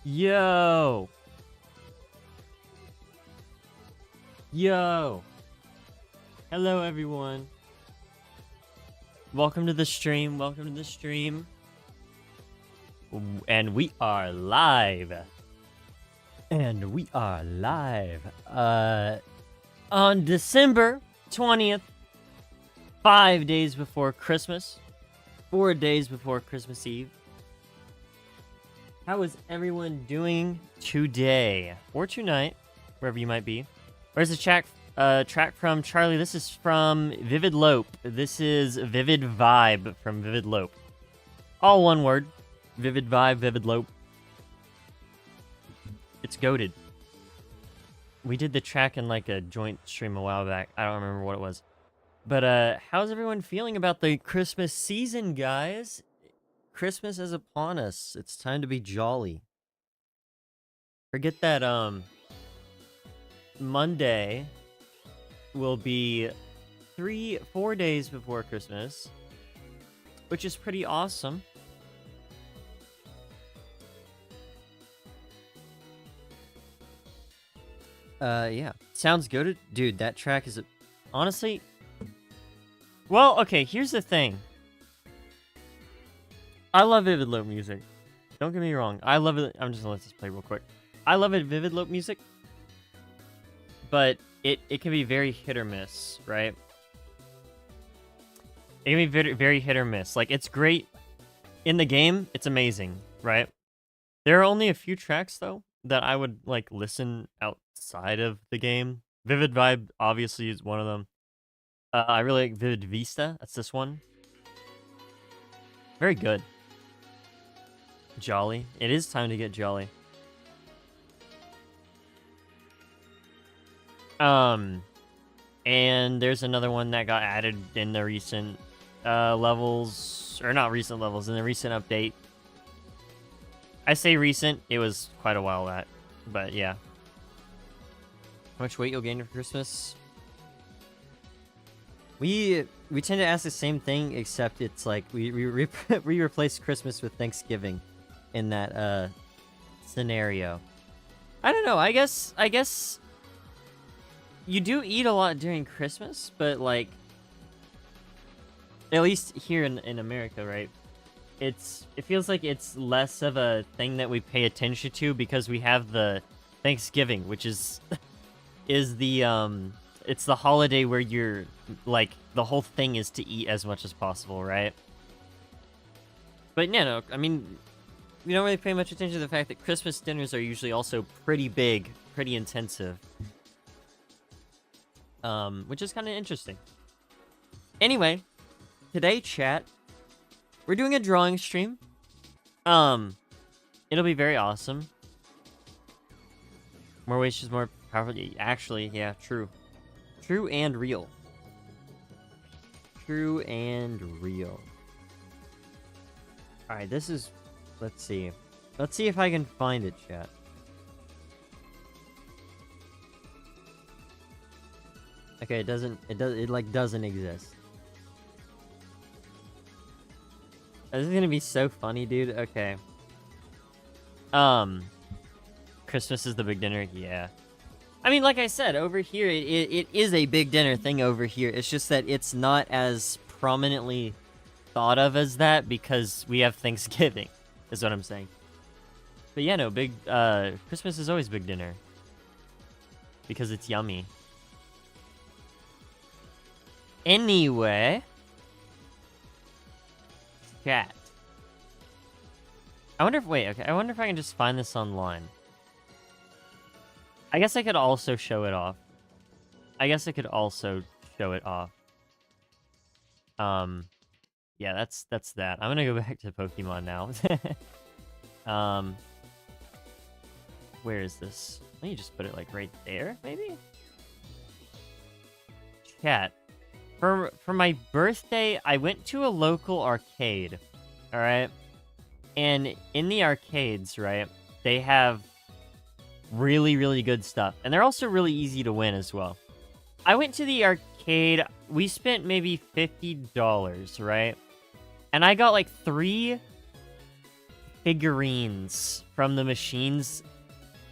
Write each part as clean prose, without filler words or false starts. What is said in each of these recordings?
Yo! Yo! Hello, everyone. Welcome to the stream. Welcome to the stream. And we are live. And we are live. On December 20th, 5 days before Christmas. 4 days before Christmas Eve. How is everyone doing today? Or tonight, wherever you might be. Where's the track from Charlie? This is from Vivid Lope. This is Vivid Vibe from Vivid Lope. All one word. Vivid Vibe, Vivid Lope. It's goated. We did the track in like a joint stream a while back. I don't remember what it was. But how's everyone feeling about the Christmas season, guys? Christmas is upon us. It's time to be jolly. Forget that Monday will be 4 days before Christmas, which is pretty awesome. Yeah. Sounds good. Dude, that track is honestly... Well, okay, here's the thing. I love Vivid Lope music. Don't get me wrong. I love it. I'm just gonna let this play real quick. I love it, Vivid Lope music. But it can be very hit or miss, right? It can be very, very hit or miss. Like, it's great in the game. It's amazing, right? There are only a few tracks, though, that I would, like, listen outside of the game. Vivid Vibe, obviously, is one of them. I really like Vivid Vista. That's this one. Very good. Jolly. It is time to get jolly. And there's another one that got added in the recent levels, or not recent levels, in the recent update. I say recent, it was quite a while back, but yeah. How much weight you'll gain for Christmas? We tend to ask the same thing, except it's like we replace Christmas with Thanksgiving in that scenario. I don't know. I guess you do eat a lot during Christmas, but like at least here in America, right? It feels like it's less of a thing that we pay attention to because we have the Thanksgiving, which is the it's the holiday where you're like the whole thing is to eat as much as possible, right? But no, I mean, we don't really pay much attention to the fact that Christmas dinners are usually also pretty big, pretty intensive. Which is kind of interesting. Anyway, today, chat, we're doing a drawing stream. It'll be very awesome. More wishes, more powerful. Actually, yeah, true. True and real. True and real. Alright, this is... Let's see. Let's see if I can find it, chat. Okay, it doesn't exist. This is gonna be so funny, dude. Okay. Christmas is the big dinner, yeah. I mean, like I said, over here, it is a big dinner thing over here. It's just that it's not as prominently thought of as that because we have Thanksgiving, is what I'm saying. But yeah, no, Christmas is always big dinner. Because it's yummy. Anyway. Chat. I wonder if I can just find this online. I guess I could also show it off. Yeah, that's that. I'm gonna go back to Pokemon now. Where is this? Let me just put it like right there, maybe? Chat. For my birthday, I went to a local arcade. Alright? And in the arcades, right, they have really, really good stuff. And they're also really easy to win as well. I went to the arcade. We spent maybe $50, right? And I got like three figurines from the machines,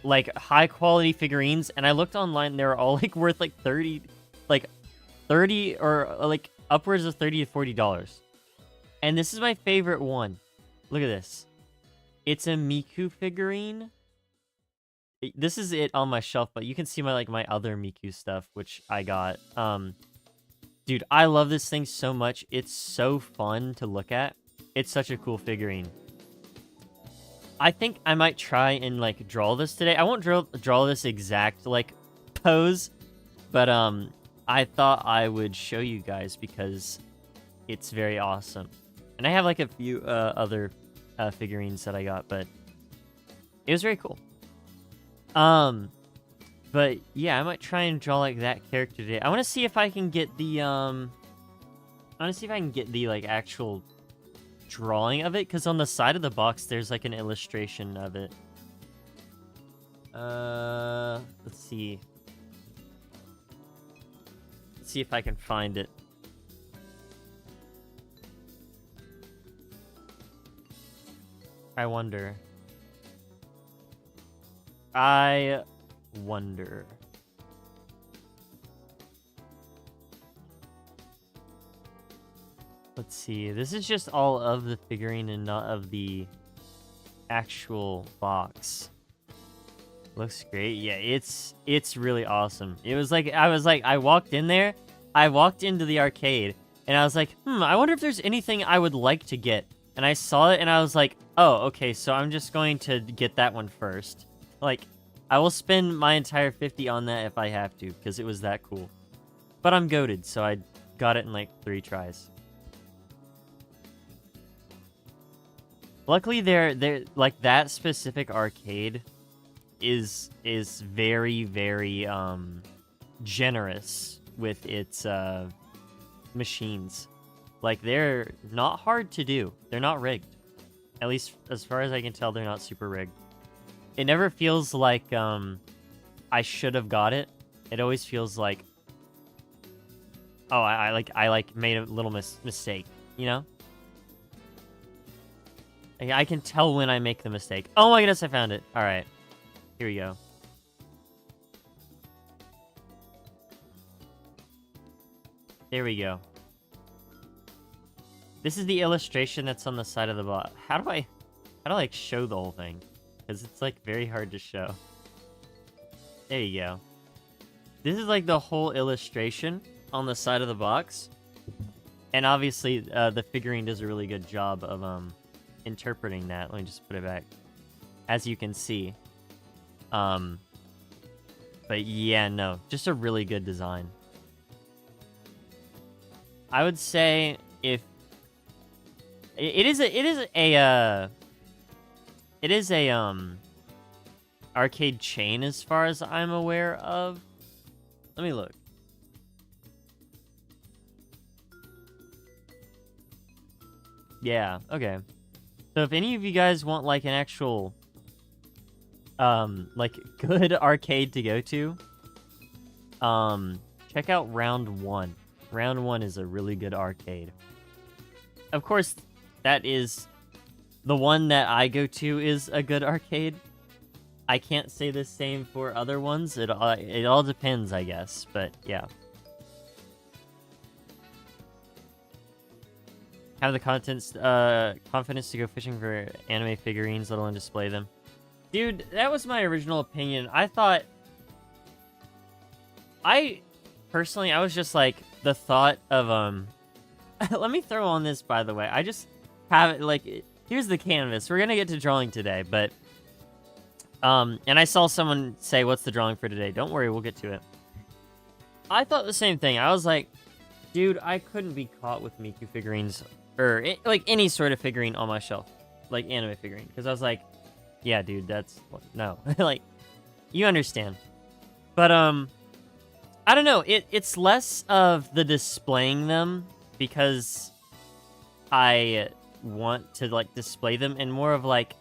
like high quality figurines, and I looked online, they're all like worth like 30 or like upwards of $30 to $40. And this is my favorite one. Look at this. It's a Miku figurine. This is it on my shelf, but you can see my other Miku stuff, which I got. Dude, I love this thing so much. It's so fun to look at. It's such a cool figurine. I think I might try and like draw this today. I won't draw this exact like pose, but I thought I would show you guys because it's very awesome. And I have like a few other figurines that I got, but it was very cool. But yeah, I might try and draw like that character today. I want to see if I can get the like actual drawing of it, because on the side of the box there's like an illustration of it. Let's see if I can find it. I wonder. Let's see. This is just all of the figurine and not of the actual box. Looks great. Yeah, it's really awesome. It was like I walked in there. I walked into the arcade and I was like, I wonder if there's anything I would like to get. And I saw it and I was like, oh, okay, so I'm just going to get that one first. Like, I will spend my entire 50 on that if I have to, because it was that cool. But I'm goated, so I got it in like 3 tries. Luckily, they're like that specific arcade is very, very generous with its machines. Like, they're not hard to do. They're not rigged. At least as far as I can tell, they're not super rigged. It never feels like I should have got it. It always feels like, oh, I made a little mistake, you know? I can tell when I make the mistake. Oh my goodness, I found it. All right. Here we go. There we go. This is the illustration that's on the side of the box. How do I like show the whole thing? Because it's like very hard to show. There you go. This is like the whole illustration on the side of the box. And obviously the figurine does a really good job of interpreting that. Let me just put it back. As you can see. But yeah, no. Just a really good design. I would say if it is a arcade chain as far as I'm aware of. Let me look. Yeah, okay. So if any of you guys want like an actual like good arcade to go to, check out Round 1. Round 1 is a really good arcade. Of course, that is the one that I go to is a good arcade. I can't say the same for other ones. It all depends, I guess. But yeah. Have the confidence to go fishing for anime figurines, let alone display them. Dude, that was my original opinion. I thought... Personally, I was just like, the thought of, let me throw on this, by the way. I just have it, like... Here's the canvas. We're gonna get to drawing today, but... and I saw someone say, what's the drawing for today? Don't worry, we'll get to it. I thought the same thing. I was like, dude, I couldn't be caught with Miku figurines, or, like, any sort of figurine on my shelf. Like, anime figurine. Because I was like, yeah, dude, that's... No. Like, you understand. But, I don't know. It's less of the displaying them, because I want to, like, display them, and more of, like...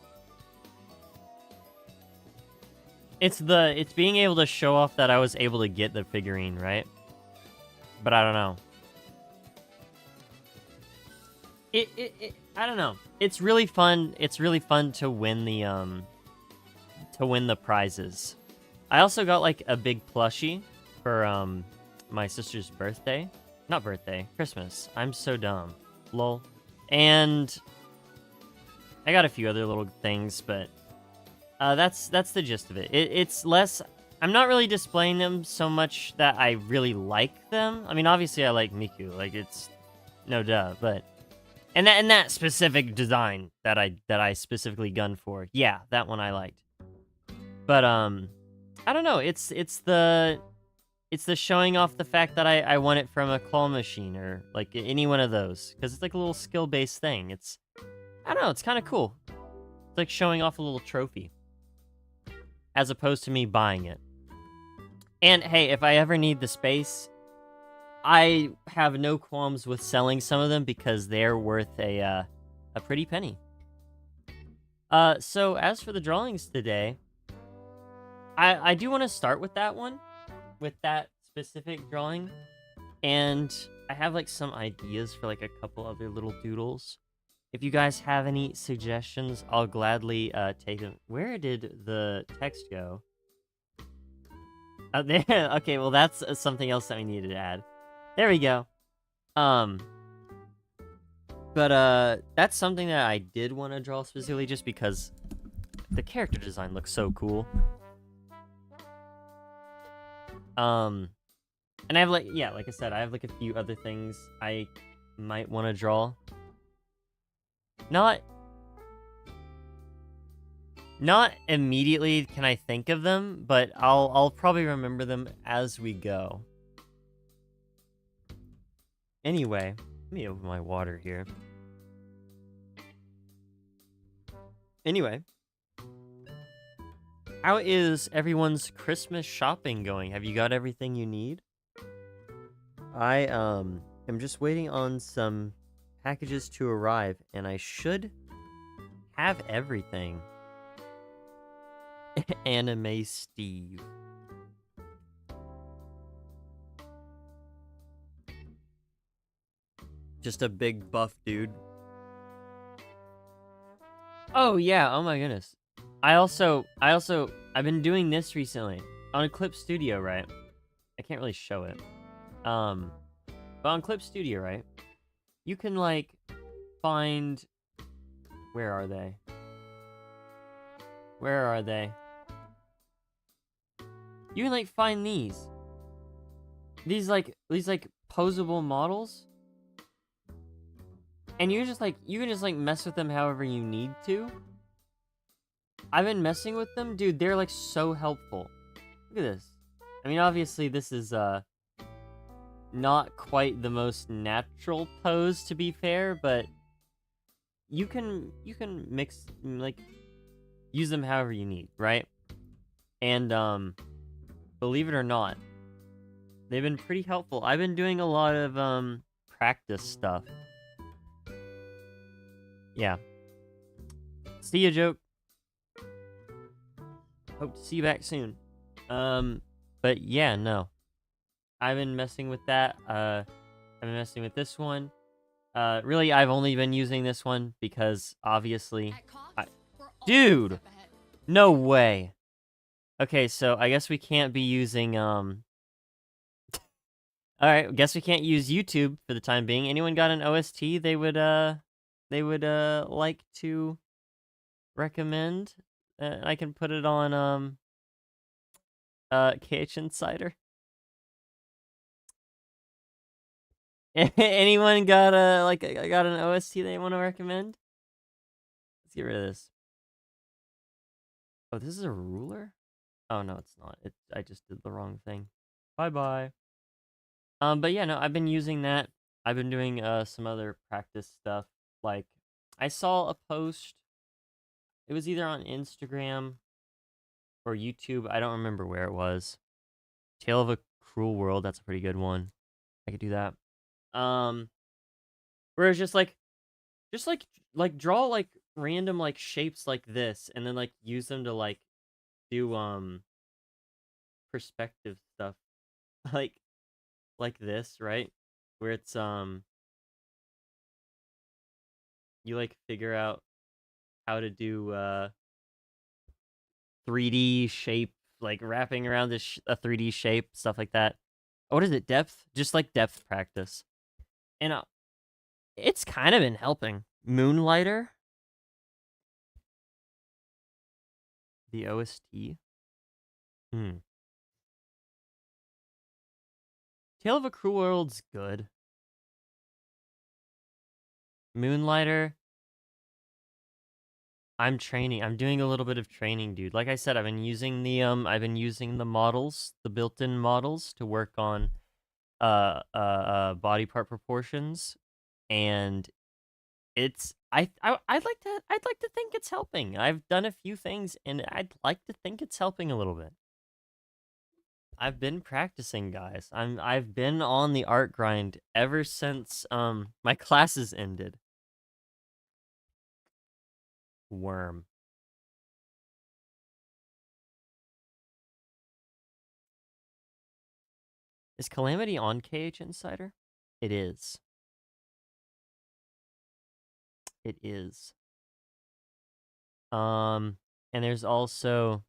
It's being able to show off that I was able to get the figurine, right? But I don't know. I don't know. It's really fun. It's really fun to win the prizes. I also got like a big plushie for my sister's birthday. Not birthday, Christmas. I'm so dumb. Lol. And I got a few other little things, but that's the gist of it. It's less. I'm not really displaying them so much that I really like them. I mean, obviously I like Miku, like it's no duh, but and that specific design that I specifically gunned for, yeah, that one I liked. But I don't know. It's the showing off the fact that I won it from a claw machine or like any one of those because it's like a little skill based thing. I don't know. It's kind of cool. It's like showing off a little trophy as opposed to me buying it. And hey, if I ever need the space, I have no qualms with selling some of them because they're worth a pretty penny. So as for the drawings today, I do want to start with that one, with that specific drawing, and I have like some ideas for like a couple other little doodles. If you guys have any suggestions, I'll gladly take them. Where did the text go? Oh, there. Okay, well that's something else that we needed to add. There we go. Um, but that's something that I did want to draw specifically just because the character design looks so cool. And I have like, yeah, like I said, I have like a few other things I might want to draw. Not immediately can I think of them, but I'll probably remember them as we go. Anyway, let me open my water here. Anyway, how is everyone's Christmas shopping going? Have you got everything you need? I am just waiting on some packages to arrive, and I should have everything. Anime Steve. Just a big buff dude. Oh yeah, oh my goodness. I've been doing this recently on Clip Studio, right? I can't really show it. But on Clip Studio, right? You can like find, where are they? Where are they? You can like find these like posable models, and you can just like mess with them however you need to. I've been messing with them, dude. They're like so helpful. Look at this. I mean, obviously this is not quite the most natural pose, to be fair, but you can mix, like, use them however you need, right? And believe it or not, they've been pretty helpful. I've been doing a lot of practice stuff. Yeah. See ya, joke. Hope to see you back soon. But yeah, no. I've been messing with that. I've been messing with this one. Really, I've only been using this one because obviously, dude, no way. Okay, so I guess we can't be using all right, guess we can't use YouTube for the time being. Anyone got an OST they would like to recommend? I can put it on KH Insider. Anyone got got an OST they want to recommend? Let's get rid of this. Oh, this is a ruler? Oh no, it's not. I just did the wrong thing. Bye-bye. But yeah, no, I've been using that. I've been doing some other practice stuff. Like, I saw a post. It was either on Instagram or YouTube. I don't remember where it was. Tale of a Cruel World. That's a pretty good one. I could do that. Where it's just like draw like random like shapes like this, and then like use them to like do perspective stuff, like this, right? Where it's you like figure out how to do 3D shape, like wrapping around this a 3D shape, stuff like that. What is it? Depth? Just like depth practice. And it's kind of been helping. Moonlighter, the OST. Tale of a Cruel World's good. Moonlighter, I'm training. I'm doing a little bit of training, dude. Like I said, I've been using the models, the built-in models to work on body part proportions, and I'd like to think it's helping. I've done a few things and I'd like to think it's helping a little bit. I've been practicing, guys. I've been on the art grind ever since my classes ended. Worm. Is Calamity on KH Insider? It is. It is. And there's also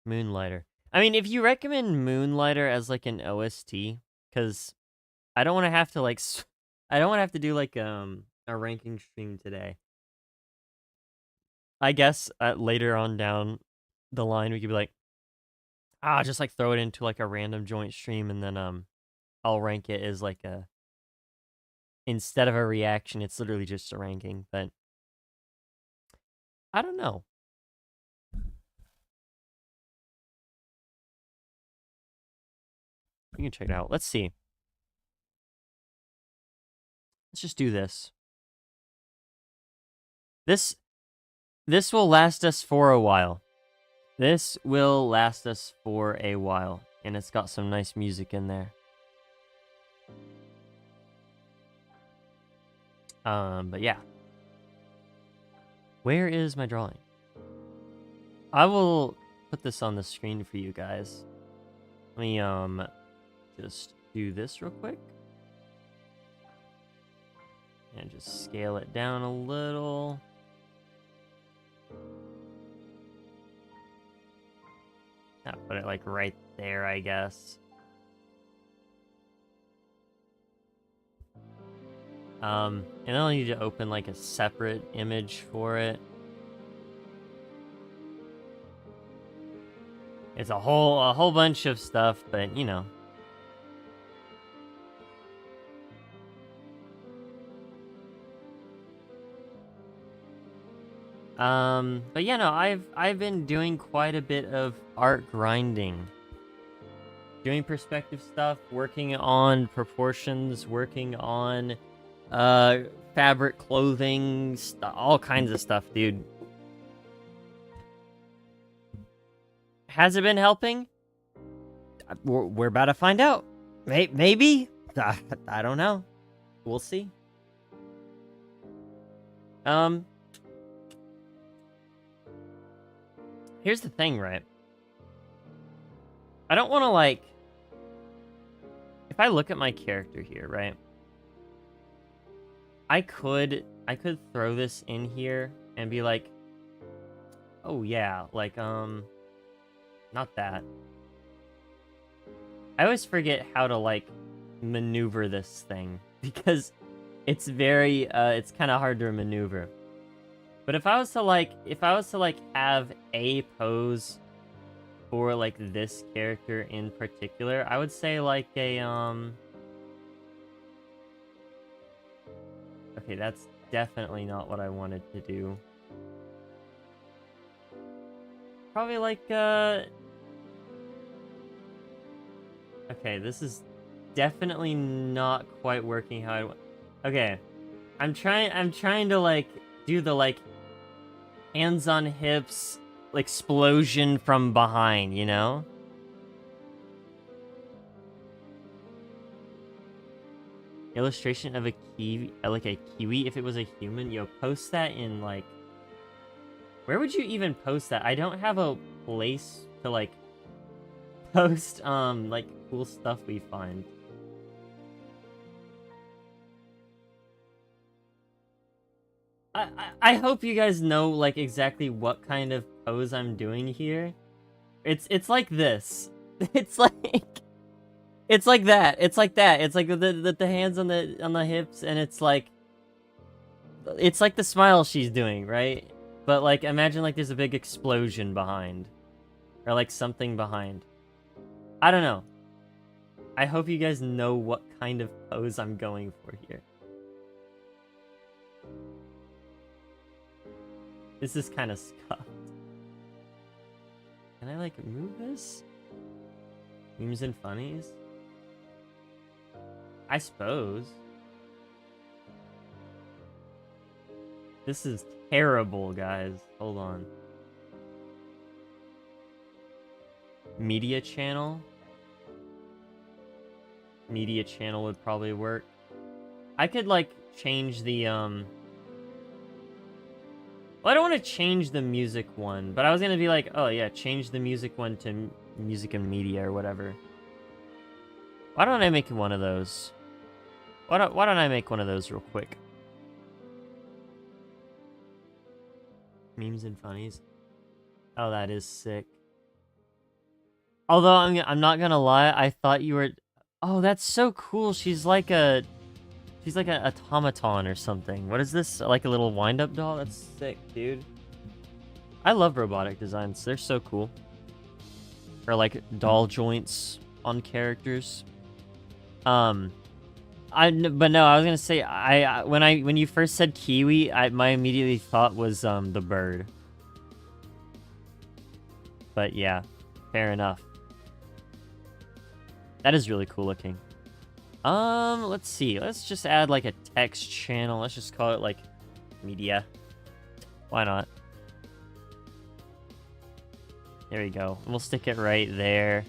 Moonlighter. I mean, if you recommend Moonlighter as like an OST, because I don't want to have to like, I don't want to have to do like a ranking stream today. I guess later on down the line we could be like, just like throw it into like a random joint stream, and then I'll rank it as like a, instead of a reaction, it's literally just a ranking. But I don't know. We can check it out. Let's see. Let's just do this. This will last us for a while. This will last us for a while, and it's got some nice music in there. But yeah. Where is my drawing? I will put this on the screen for you guys. Let me just do this real quick. And just scale it down a little. I'll put it like right there, I guess. And I'll need to open like a separate image for it. It's a whole bunch of stuff, but you know. But yeah, no, I've been doing quite a bit of art grinding. Doing perspective stuff, working on proportions, working on fabric, clothing, all kinds of stuff, dude. Has it been helping? We're about to find out. Maybe. I don't know. We'll see. Here's the thing, right? I don't want to, like... If I look at my character here, right? I could throw this in here and be like... Oh, yeah, like, not that. I always forget how to, like, maneuver this thing. Because it's very, it's kind of hard to maneuver. But if I was to, like, have a pose for, like, this character in particular, I would say, like, a, Okay, that's definitely not what I wanted to do. Probably, like, Okay, this is definitely not quite working how I want. Okay, I'm trying to, like, do the, like, hands on hips, explosion from behind, you know? Illustration of a kiwi, like a kiwi, if it was a human. Yo, post that in, like... Where would you even post that? I don't have a place to, like, post, like, cool stuff we find. I hope you guys know, like, exactly what kind of pose I'm doing here. It's like this. It's like... It's like that. It's like that. It's like the hands on the hips, and it's like the smile she's doing, right? But like, imagine like there's a big explosion behind, or like something behind. I don't know. I hope you guys know what kind of pose I'm going for here. This is kind of scuffed. Can I like move this? Memes and funnies? I suppose. This is terrible, guys. Hold on. Media channel? Media channel would probably work. I could, like, change the, Well, I don't want to change the music one, but I was gonna be like, oh yeah, change the music one to music and media or whatever. Why don't I make one of those? Why don't I make one of those real quick? Memes and funnies. Oh, that is sick. Although I'm not gonna lie, I thought you were... Oh, that's so cool. She's like an automaton or something. What is this? Like a little wind-up doll? That's sick, dude. I love robotic designs. They're so cool. Or like doll joints on characters. But no, I was gonna say when you first said kiwi, my immediately thought was the bird. But yeah, fair enough. That is really cool looking. Let's see. Let's just add like a text channel. Let's just call it like media. Why not? There we go. We'll stick it right there.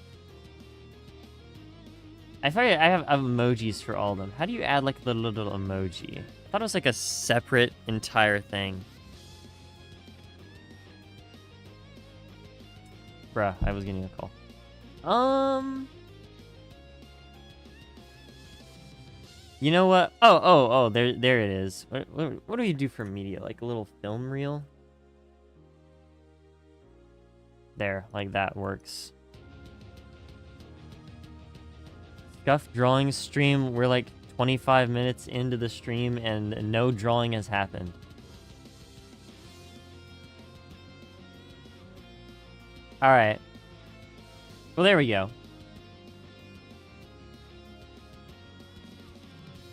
I have emojis for all of them. How do you add like the little emoji? I thought it was like a separate entire thing. Bruh, I was getting a call. You know what? Oh, there it is. What do you do for media? Like a little film reel? There, like that works. Scuff drawing stream. We're like 25 minutes into the stream and no drawing has happened. Alright. Well, there we go.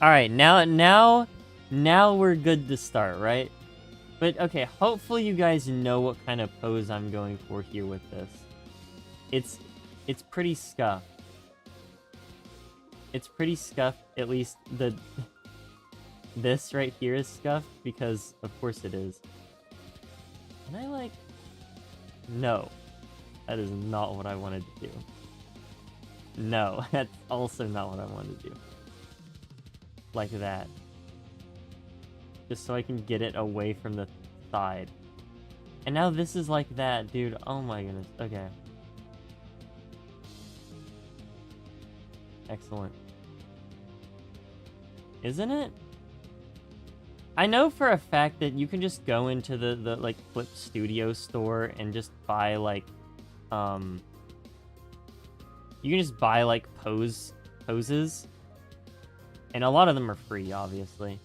Alright, now we're good to start, right? But, okay, hopefully you guys know what kind of pose I'm going for here with this. It's pretty scuffed. It's pretty scuffed, at least this right here is scuffed, because of course it is. Can I, like... No. That is not what I wanted to do. No, that's also not what I wanted to do. Like that. Just so I can get it away from the side. And now this is like that, dude. Oh my goodness. Okay. Excellent. Isn't it? I know for a fact that you can just go into the like Clip Studio store and just buy like you can just buy like poses. And a lot of them are free, obviously.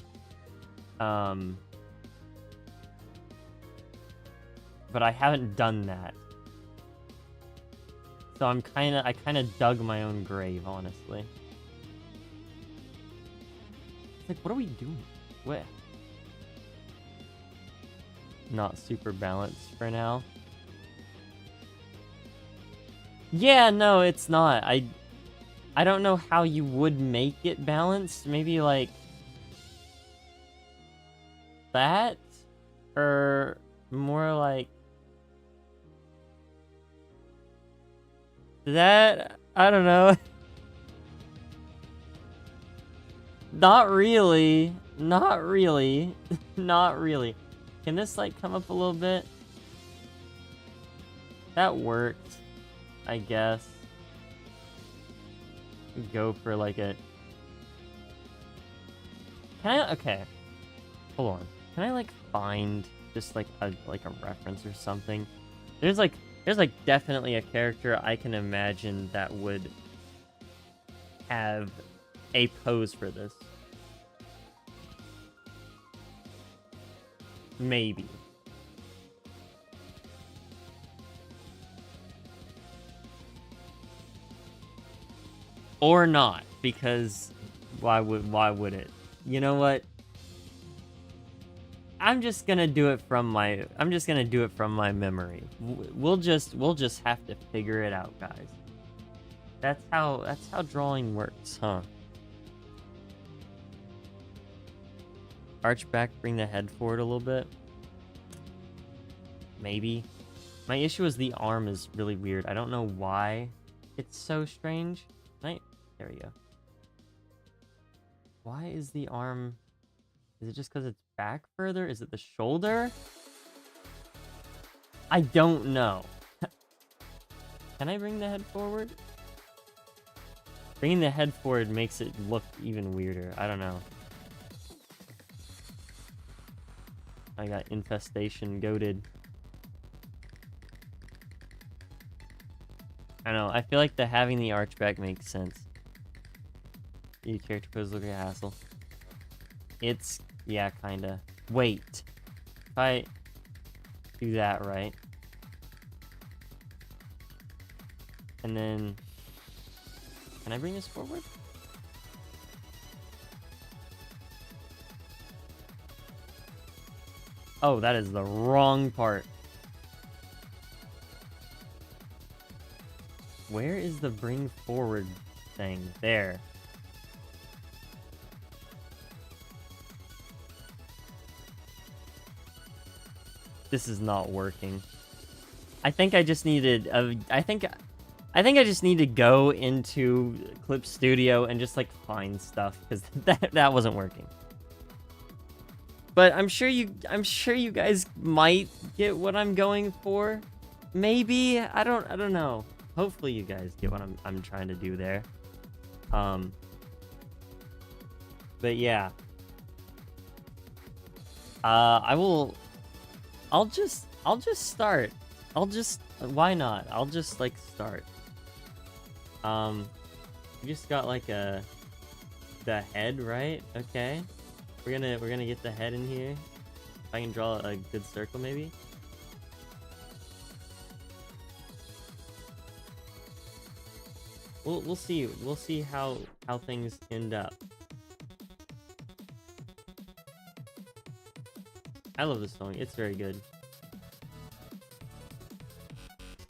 But I haven't done that. So I kind of dug my own grave, honestly. It's like, what are we doing? What? Not super balanced for now. Yeah, no, it's not. I don't know how you would make it balanced. Maybe like that, or more like that. I don't know. Not really. Not really. Not really. Can this like come up a little bit? That worked, I guess. Go for like a... Can I... Okay. Hold on. Can I like find just like a reference or something? There's like definitely a character I can imagine that would have a pose for this. Maybe. Or not, because why would it? You know what? I'm just gonna do it from my memory. We'll just have to figure it out, guys. That's how drawing works, huh? Arch back, bring the head forward a little bit. Maybe. My issue is the arm is really weird. I don't know why it's so strange. Right? There we go. Why is the arm... Is it just because it's back further? Is it the shoulder? I don't know. Can I bring the head forward? Bringing the head forward makes it look even weirder. I don't know. I got infestation goated. I know. I feel like having the arch back makes sense. Your character pose look like a hassle. It's... yeah, kinda. Wait. If I do that right. And then... Can I bring this forward? Oh, that is the wrong part. Where is the bring forward thing? There. This is not working. I think I just needed I think I just need to go into Clip Studio and just like find stuff, because that wasn't working. But I'm sure you guys might get what I'm going for. Maybe. I don't know. Hopefully you guys get what I'm trying to do there. But yeah. I'll just start. Why not? I'll just like start. We just got like the head, right? Okay. We're gonna get the head in here. If I can draw a good circle, maybe. We'll see. We'll see how things end up. I love this song. It's very good.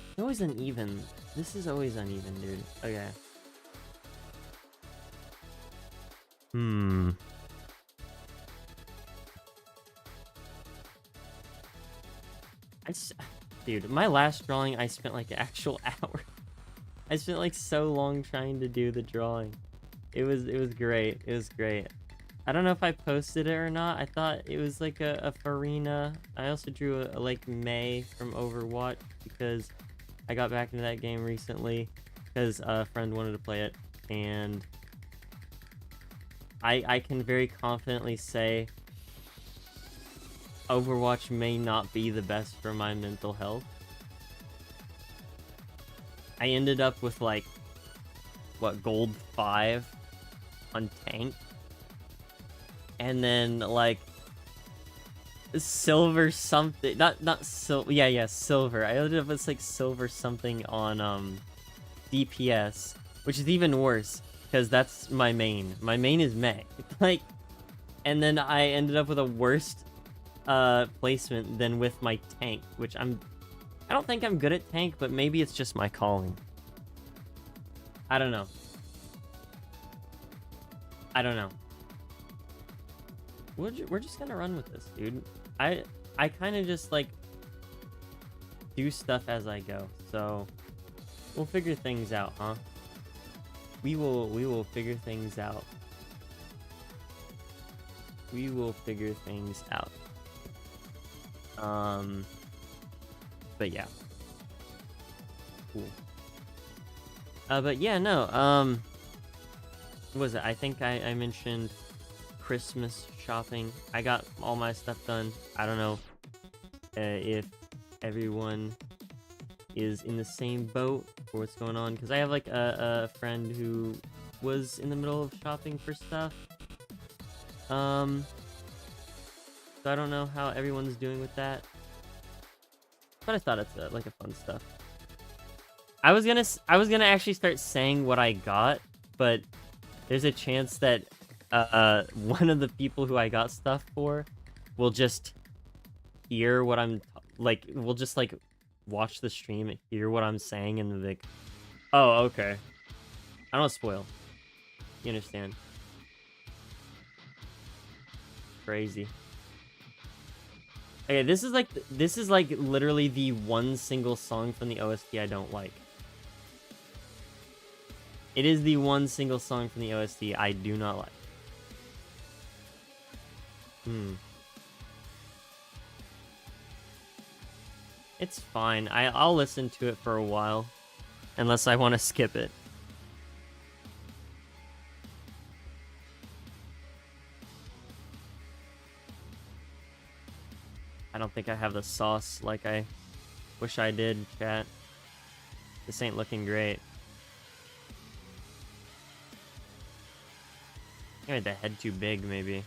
It's always uneven. This is always uneven, dude. Okay. Dude, my last drawing, I spent like an actual hour. I spent like so long trying to do the drawing. It was great. It was great. I don't know if I posted it or not. I thought it was like a Farina. I also drew a like May from Overwatch because I got back into that game recently because a friend wanted to play it, and I can very confidently say Overwatch may not be the best for my mental health. I ended up with like, what, gold 5 on tank? And then like silver something, not silver, yeah, silver. I ended up with like silver something on DPS, which is even worse because that's my main. My main is May. Like, and then I ended up with a worse placement than with my tank, which I don't think I'm good at tank, but maybe it's just my calling. I don't know. We're just gonna run with this, dude. I kind of just like do stuff as I go, so we'll figure things out, huh? We will figure things out. We will figure things out. But yeah. Cool. But yeah, no, what was it? I think I mentioned Christmas shopping. I got all my stuff done. I don't know if everyone is in the same boat or what's going on, because I have like a friend who was in the middle of shopping for stuff. So I don't know how everyone's doing with that, but I thought it's like a fun stuff. I was gonna actually start saying what I got, but there's a chance that one of the people who I got stuff for will just hear what I'm like. We'll just like watch the stream and hear what I'm saying and be like, "Oh, okay." I don't spoil. You understand? Crazy. Okay, this is like literally the one single song from the OST I don't like. It is the one single song from the OST I do not like. It's fine. I'll listen to it for a while, unless I want to skip it. I don't think I have the sauce like I wish I did, chat. This ain't looking great. I made the head too big, maybe.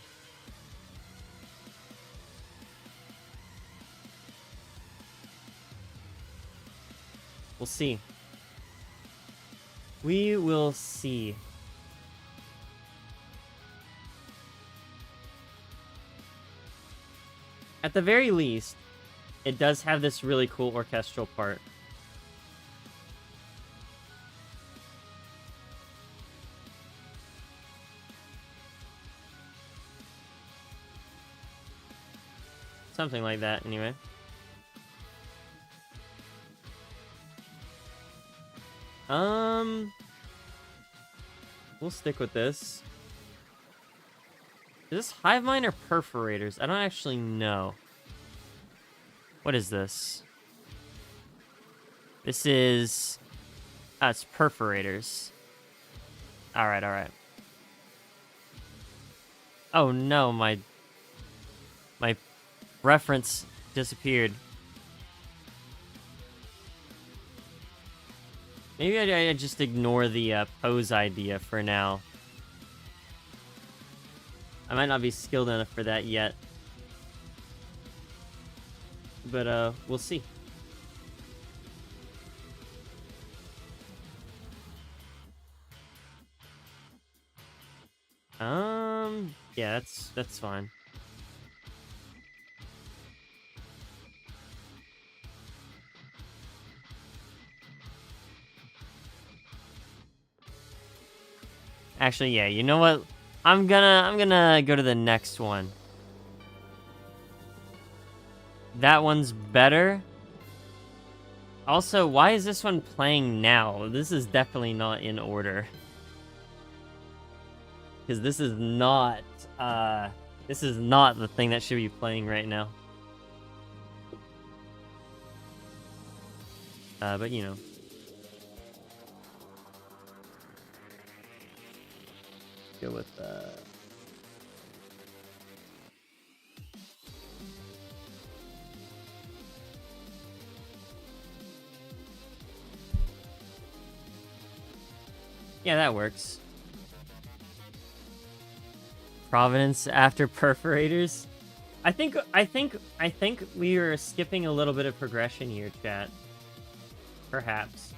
We'll see. We will see. At the very least, it does have this really cool orchestral part. Something like that, anyway. We'll stick with this. Is this hive mind or perforators? I don't actually know. What is this? This is... it's perforators. Alright, alright. Oh no, my reference disappeared. Maybe I just ignore the pose idea for now. I might not be skilled enough for that yet. But we'll see. Yeah, that's fine. Actually, yeah, you know what? I'm gonna go to the next one. That one's better. Also, why is this one playing now? This is definitely not in order. Because this is not the thing that should be playing right now. But you know. Go with yeah, that works. Providence after perforators. I think we are skipping a little bit of progression here, chat. Perhaps.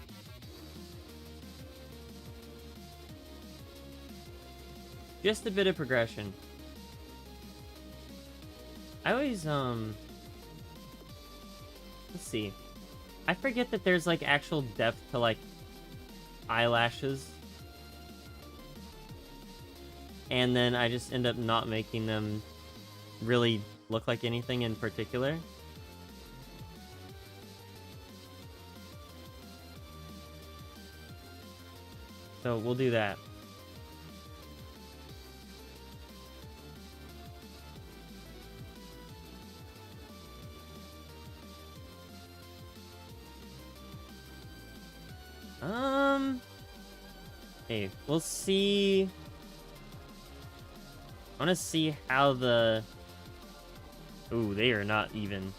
Just a bit of progression. I always, let's see. I forget that there's, like, actual depth to, like, eyelashes. And then I just end up not making them really look like anything in particular. So we'll do that. Hey, we'll see. I want to see how the... Ooh, they are not even.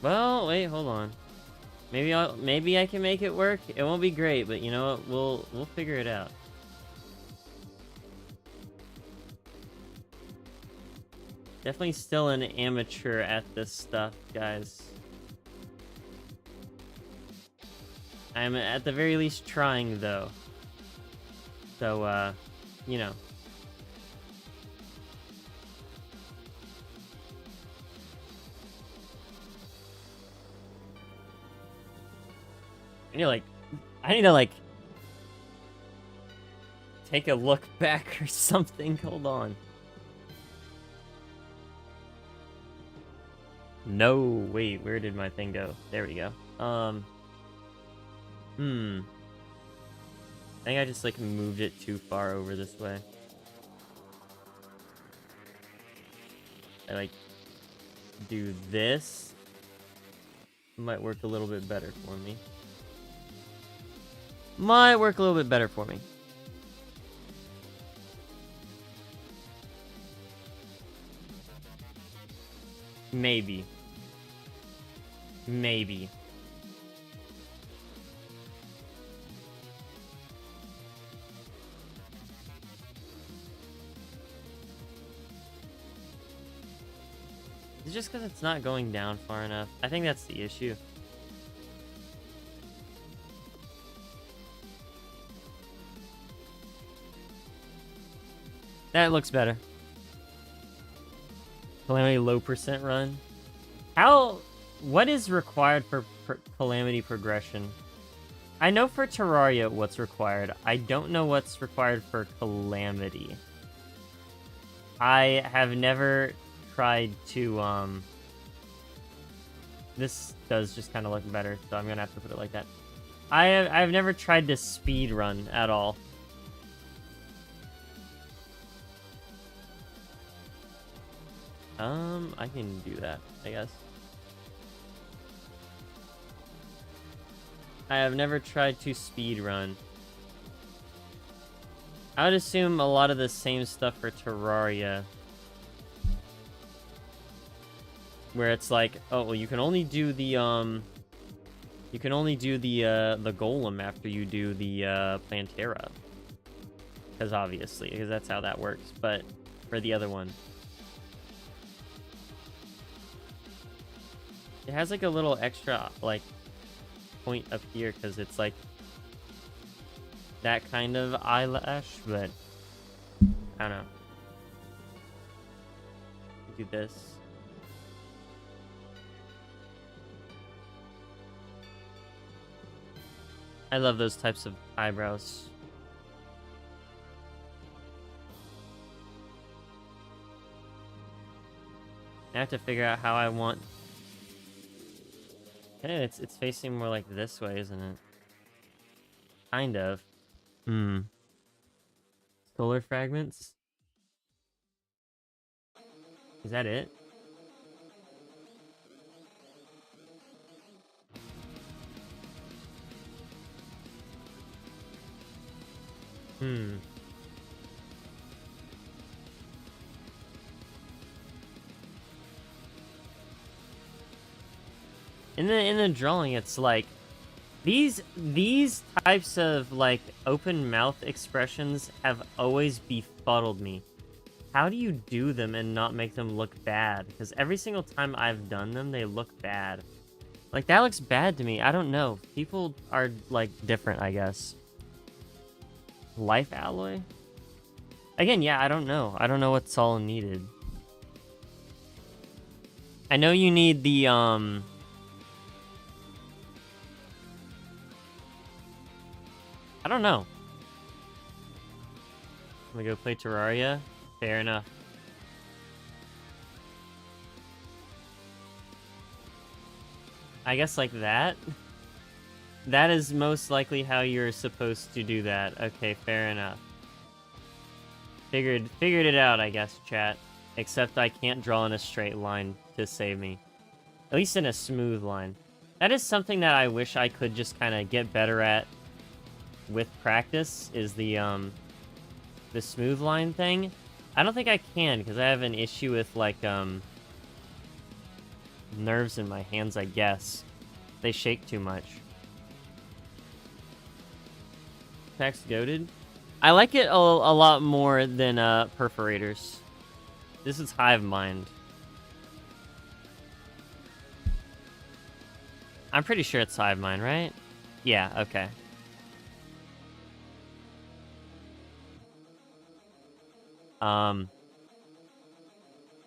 Well, wait, hold on. Maybe I can make it work. It won't be great, but you know what? We'll figure it out. Definitely still an amateur at this stuff, guys. I'm at the very least trying, though. So, you know. I need to, like, take a look back or something. Hold on. No, wait, where did my thing go? There we go. I think I just, like, moved it too far over this way. I, like, do this. Might work a little bit better for me. Might work a little bit better for me. Maybe. Maybe. Is it just because it's not going down far enough? I think that's the issue. That looks better. Calamity low percent run. What is required for Calamity progression? I know for Terraria what's required. I don't know what's required for Calamity. I have never tried to, This does just kind of look better, so I'm gonna have to put it like that. I've never tried to speed run at all. I can do that, I guess. I have never tried to speed run. I would assume a lot of the same stuff for Terraria. Where it's like, oh, well, you can only do the, you can only do the golem after you do the, Plantera. Because that's how that works. But for the other one, it has, like, a little extra, like, point up here, because it's, like, that kind of eyelash, but I don't know. Do this. I love those types of eyebrows. I have to figure out how I want... Okay, it's facing more like this way, isn't it? Kind of. Solar fragments? Is that it? In the drawing, it's like these types of, like, open mouth expressions have always befuddled me. How do you do them and not make them look bad? Because every single time I've done them, they look bad. Like, that looks bad to me. I don't know. People are, like, different, I guess. Life alloy? Again, yeah, I don't know. I don't know what's all needed. I know you need the, I don't know. I'm gonna go play Terraria. Fair enough. I guess like that. That is most likely how you're supposed to do that. Okay, fair enough. Figured it out, I guess, chat. Except I can't draw in a straight line to save me. At least in a smooth line. That is something that I wish I could just kind of get better at. with practice is the smooth line thing. I don't think I can because I have an issue with like nerves in my hands, I guess. They shake too much. Attack's goated. I like it a lot more than perforators. This is hive mind. I'm pretty sure it's hive mind, right? Yeah, okay.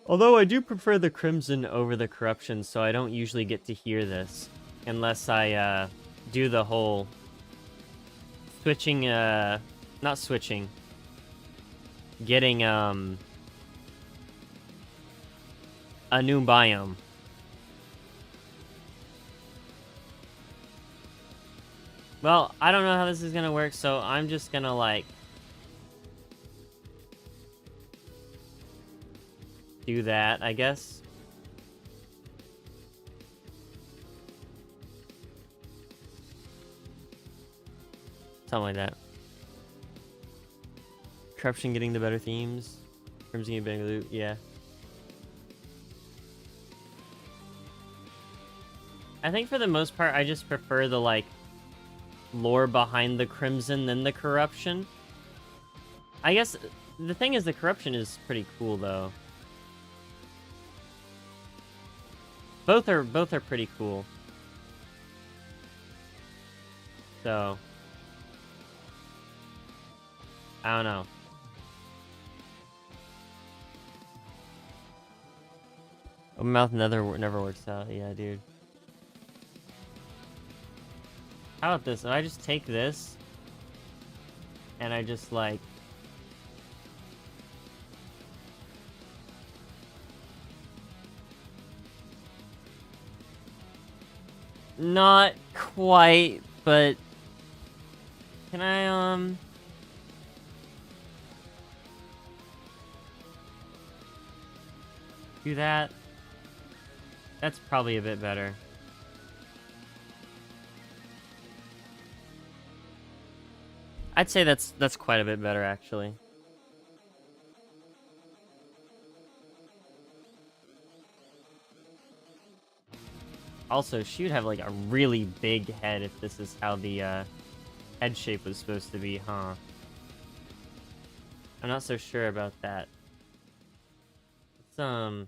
Although I do prefer the crimson over the corruption, so I don't usually get to hear this unless I do the whole switching, not switching, getting a new biome. Well, I don't know how this is gonna work, so I'm just gonna like do that, I guess. Something like that. Corruption getting the better themes. Crimson getting better loot, yeah. I think for the most part, I just prefer the, like, lore behind the Crimson than the Corruption. I guess the thing is the Corruption is pretty cool, though. Both are pretty cool. So I don't know. Open mouth never works out. Yeah, dude. How about this? If I just take this and I just like not quite, but can I do that? That's probably a bit better. I'd say that's quite a bit better, actually. Also, she would have like a really big head if this is how the head shape was supposed to be, huh? I'm not so sure about that. Let's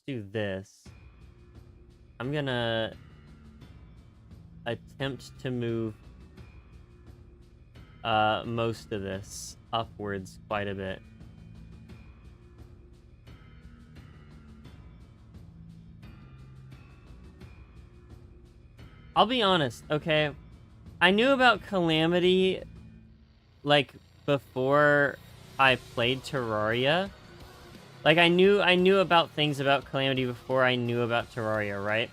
do this. I'm gonna attempt to move most of this upwards quite a bit. I'll be honest, okay? I knew about Calamity, like, before I played Terraria. Like, I knew about things about Calamity before I knew about Terraria, right?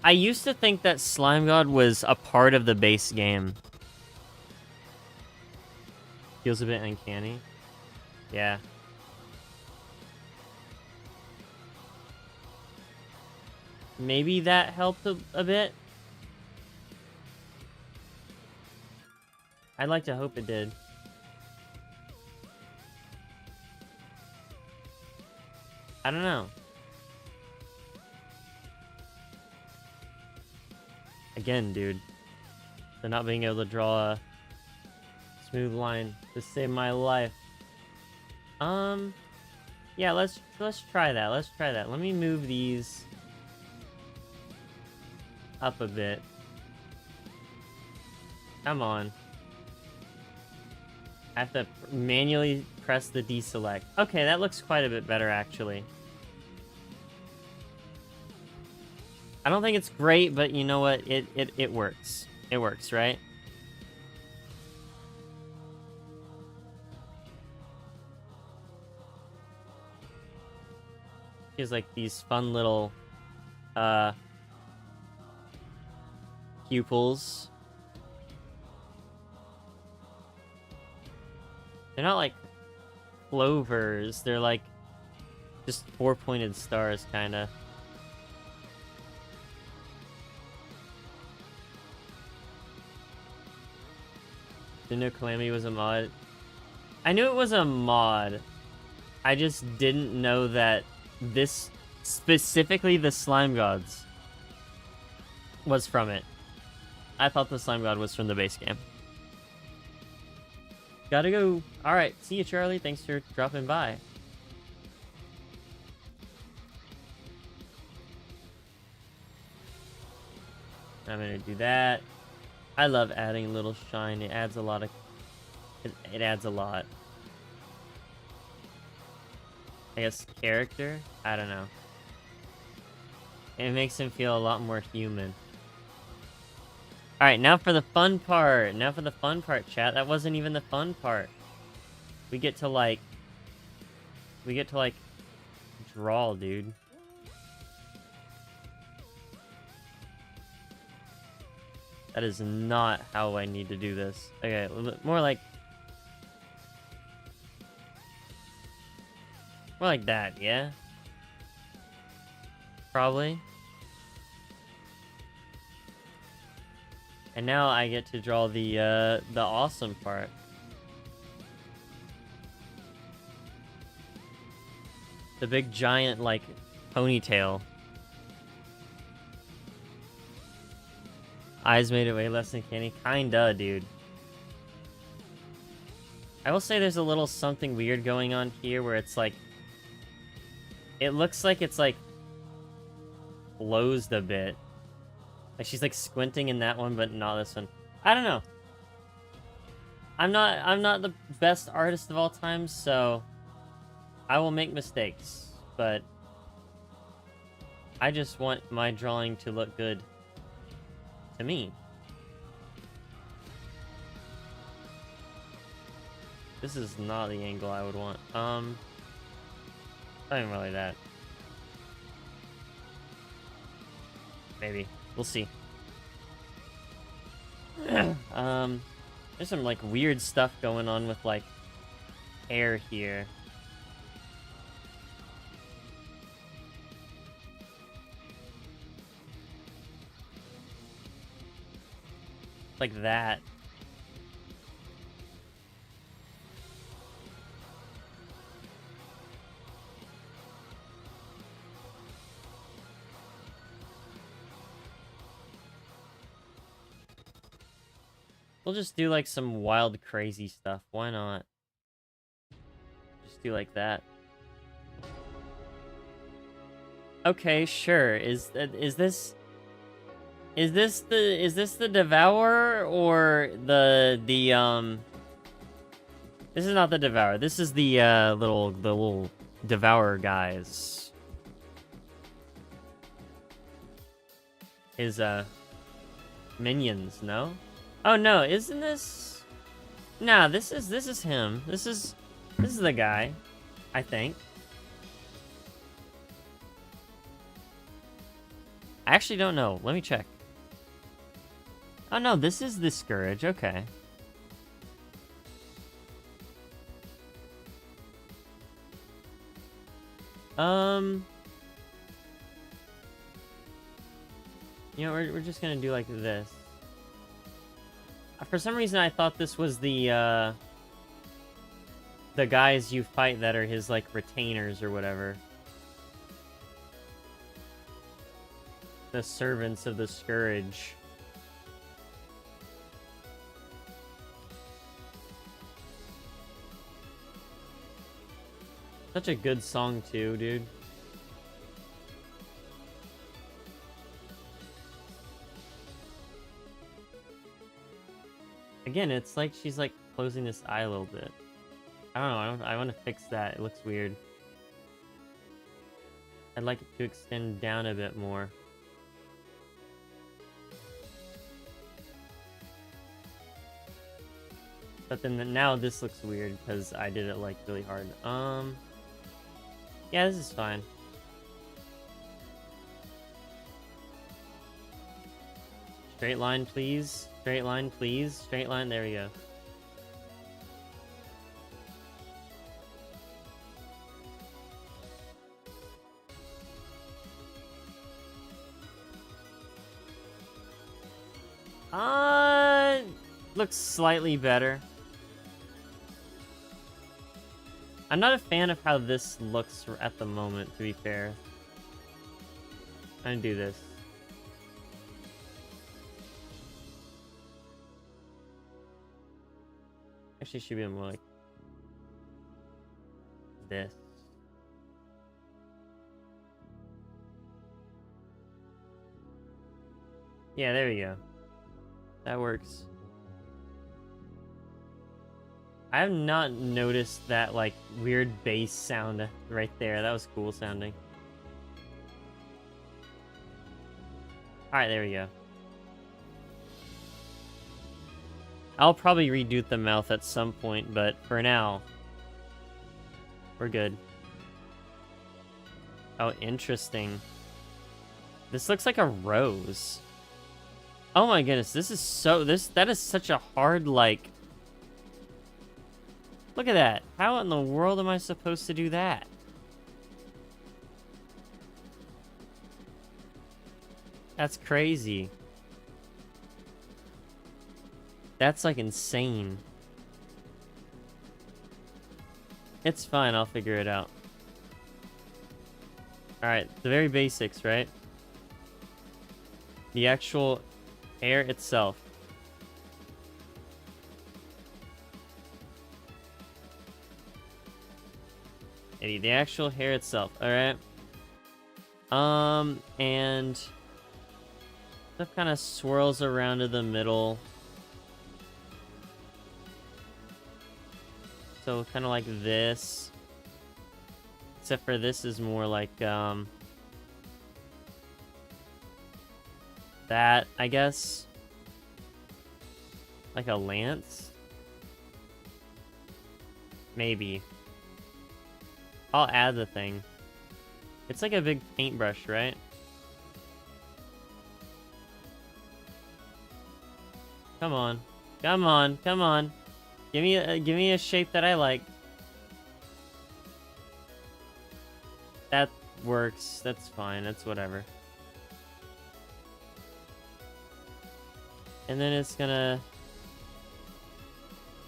I used to think that Slime God was a part of the base game. Feels a bit uncanny. Yeah. Maybe that helped a bit. I'd like to hope it did. I don't know. Again, dude. So not being able to draw a smooth line to save my life. Yeah, let's try that. Let's try that. Let me move these up a bit. Come on. I have to manually press the deselect. Okay, that looks quite a bit better, actually. I don't think it's great, but you know what? It works. It works, right? There's like these fun little pupils. They're not like clovers. They're like just four-pointed stars, kind of. Didn't know Calamity was a mod. I knew it was a mod. I just didn't know that this, specifically the Slime Gods, was from it. I thought the Slime God was from the base game. Gotta go. Alright, see you, Charlie. Thanks for dropping by. I'm gonna do that. I love adding a little shine. It adds a lot of... It adds a lot. I guess character? I don't know. It makes him feel a lot more human. Alright, now for the fun part. Now for the fun part, chat. That wasn't even the fun part. We get to, like... draw, dude. That is not how I need to do this. Okay, more like... more like that, yeah? Probably. And now I get to draw the awesome part. The big giant, like, ponytail. Eyes made it way less than candy. Kinda, dude. I will say there's a little something weird going on here where it's like... it looks like it's like... closed a bit. Like she's like squinting in that one, but not this one. I don't know. I'm not the best artist of all time, so... I will make mistakes, but... I just want my drawing to look good. To me. This is not the angle I would want. Not even really that. Maybe. We'll see. There's some like weird stuff going on with like hair here. Like that. We'll just do like some wild, crazy stuff. Why not? Just do like that. Okay, sure. Is this the Devourer or the this is not the Devourer. This is the little Devourer guys. His minions, no? Oh no, isn't this? Nah, this is him. This is the guy, I think. I actually don't know. Let me check. Oh no, this is the Scourge. Okay. You know, we're just gonna do like this. For some reason, I thought this was the guys you fight that are his, like, retainers or whatever. The servants of the Scourge. Such a good song, too, dude. Again, it's like she's like closing this eye a little bit. I don't know, I want to fix that. It looks weird. I'd like it to extend down a bit more. But then now this looks weird because I did it like really hard. Yeah, this is fine. Straight line, please. Straight line, please. Straight line, there we go. Looks slightly better. I'm not a fan of how this looks at the moment, to be fair. I'm gonna do this. Actually, should be more like this. Yeah, there we go. That works. I have not noticed that, like, weird bass sound right there. That was cool sounding. Alright, there we go. I'll probably redo the mouth at some point, but for now, we're good. Oh, interesting. This looks like a rose. Oh my goodness, this is so... that is such a hard, like... Look at that. How in the world am I supposed to do that? That's crazy. That's, like, insane. It's fine, I'll figure it out. Alright, the very basics, right? The actual hair itself. The actual hair itself, alright? And... stuff kind of swirls around to the middle. So, kind of like this. Except for this is more like, that, I guess. Like a lance? Maybe. I'll add the thing. It's like a big paintbrush, right? Come on. Come on, come on. Give me a shape that I like. That works. That's fine. That's whatever. And then it's gonna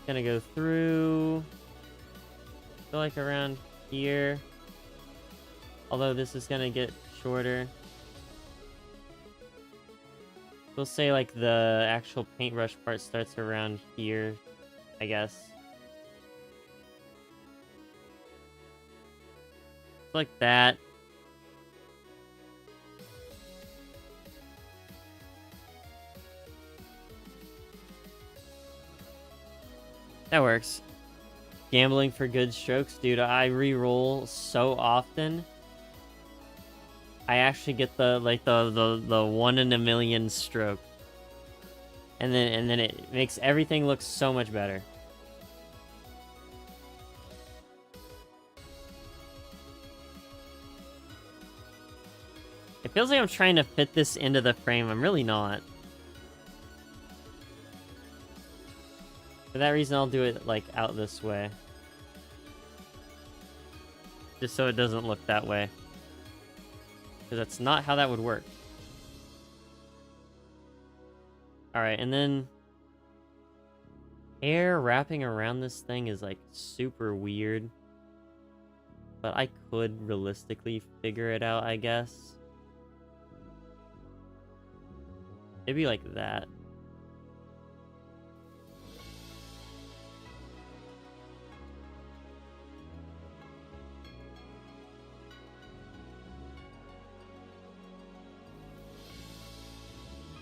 go through, I feel like around here. Although this is gonna get shorter. We'll say like the actual paintbrush part starts around here, I guess. Like that. That works. Gambling for good strokes, dude. I re-roll so often. I actually get the the 1 in a million stroke. And then it makes everything look so much better. It feels like I'm trying to fit this into the frame. I'm really not. For that reason, I'll do it, like, out this way. Just so it doesn't look that way. Because that's not how that would work. Alright, and then... hair wrapping around this thing is, like, super weird. But I could realistically figure it out, I guess. It'd be like that.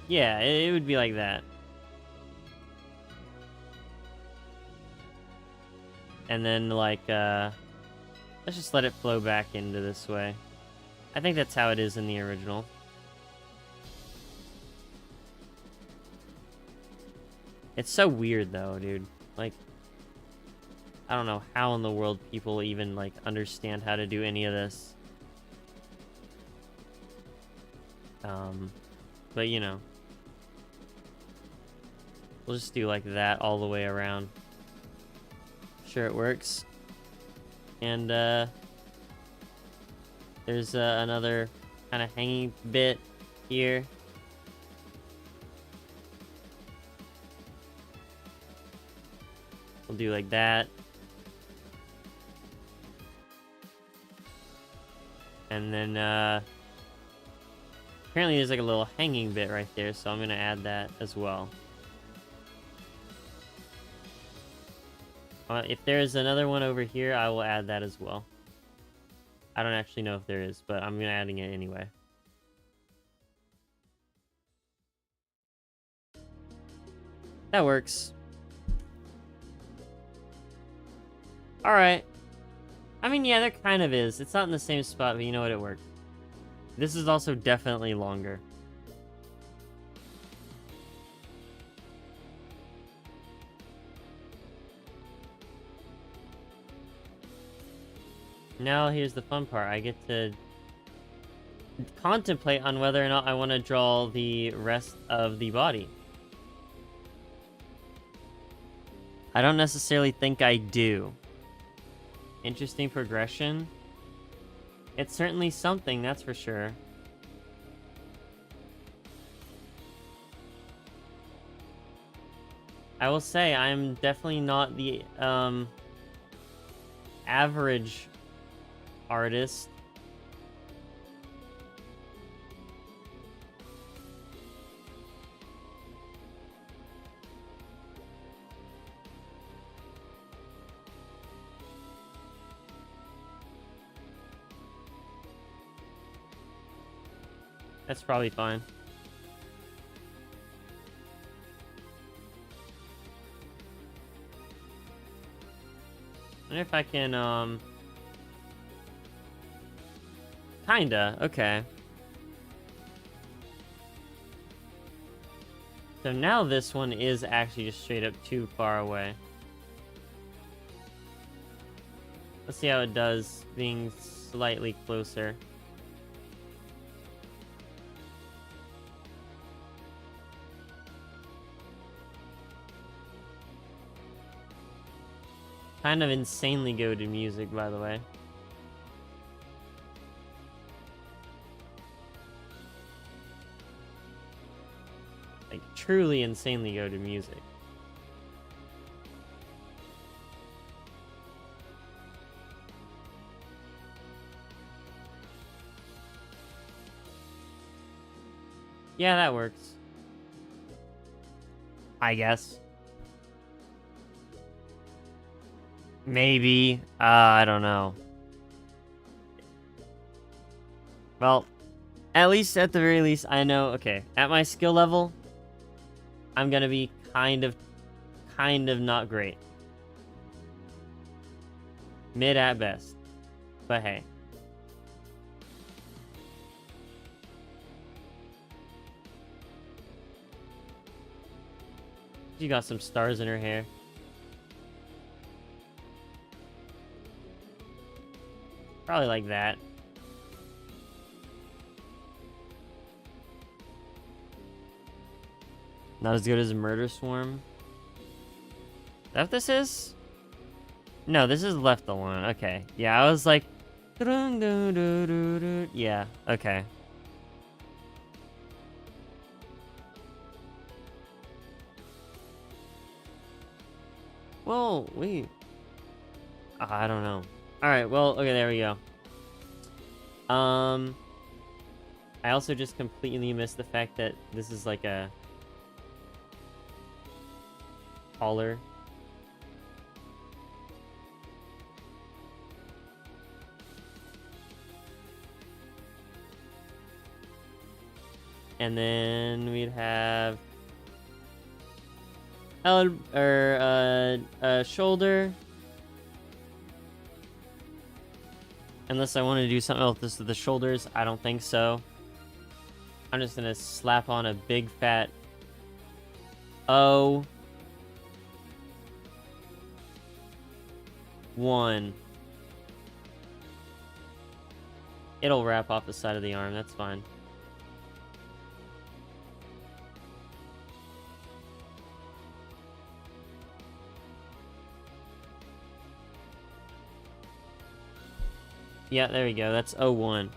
Yeah, it would be like that. And then, like, let's just let it flow back into this way. I think that's how it is in the original. It's so weird, though, dude. Like, I don't know how in the world people even, like, understand how to do any of this. But, you know. We'll just do like that all the way around. Sure, it works. And, there's, another kind of hanging bit here. We'll do like that. And then, apparently there's like a little hanging bit right there, so I'm gonna add that as well. If there's another one over here, I will add that as well. I don't actually know if there is, but I'm gonna adding it anyway. That works. Alright. I mean, yeah, there kind of is. It's not in the same spot, but you know what? It worked. This is also definitely longer. Now here's the fun part. I get to contemplate on whether or not I want to draw the rest of the body. I don't necessarily think I do. Interesting progression. It's certainly something, that's for sure. I will say, I'm definitely not the average artist. That's probably fine. I wonder if I can, kinda, okay. So now this one is actually just straight up too far away. Let's see how it does being slightly closer. Kind of insanely good music, by the way. Like, truly insanely good music. Yeah, that works. I guess. Maybe. I don't know. Well, at least at the very least, I know, okay, at my skill level, I'm gonna be kind of not great. Mid at best. But hey. She got some stars in her hair. Probably like that. Not as good as a murder swarm. Is that what this is? No, this is left alone. Okay. Yeah, I was like... Yeah, okay. Well, wait. I don't know. Alright, well, okay, there we go. I also just completely missed the fact that this is like a collar. And then we'd have a shoulder. Unless I want to do something else with the shoulders, I don't think so. I'm just gonna slap on a big fat O. 1. It'll wrap off the side of the arm, that's fine. Yeah, there we go. That's 01.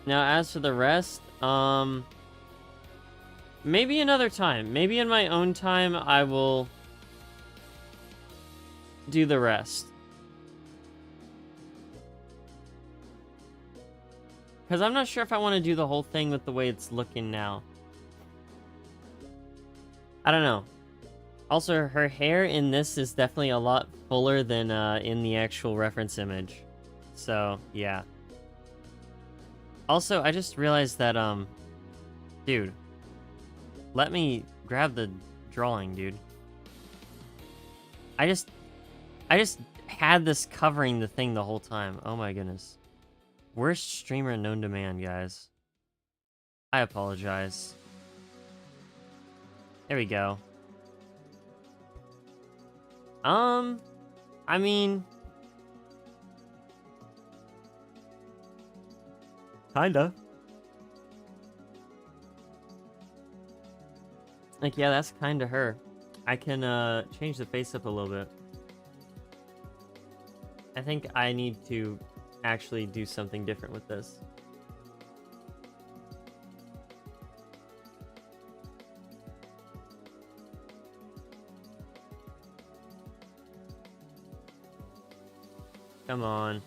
Now, as for the rest, Maybe another time. Maybe in my own time, I will do the rest. Because I'm not sure if I want to do the whole thing with the way it's looking now. I don't know. Also, her hair in this is definitely a lot fuller than in the actual reference image. So, yeah. Also, I just realized that, dude, let me grab the drawing, dude. I just had this covering the thing the whole time. Oh my goodness. Worst streamer known to man, guys. I apologize. There we go. I mean... kinda. Like, yeah, that's kinda her. I can, change the face up a little bit. I think I need to actually do something different with this. Come on.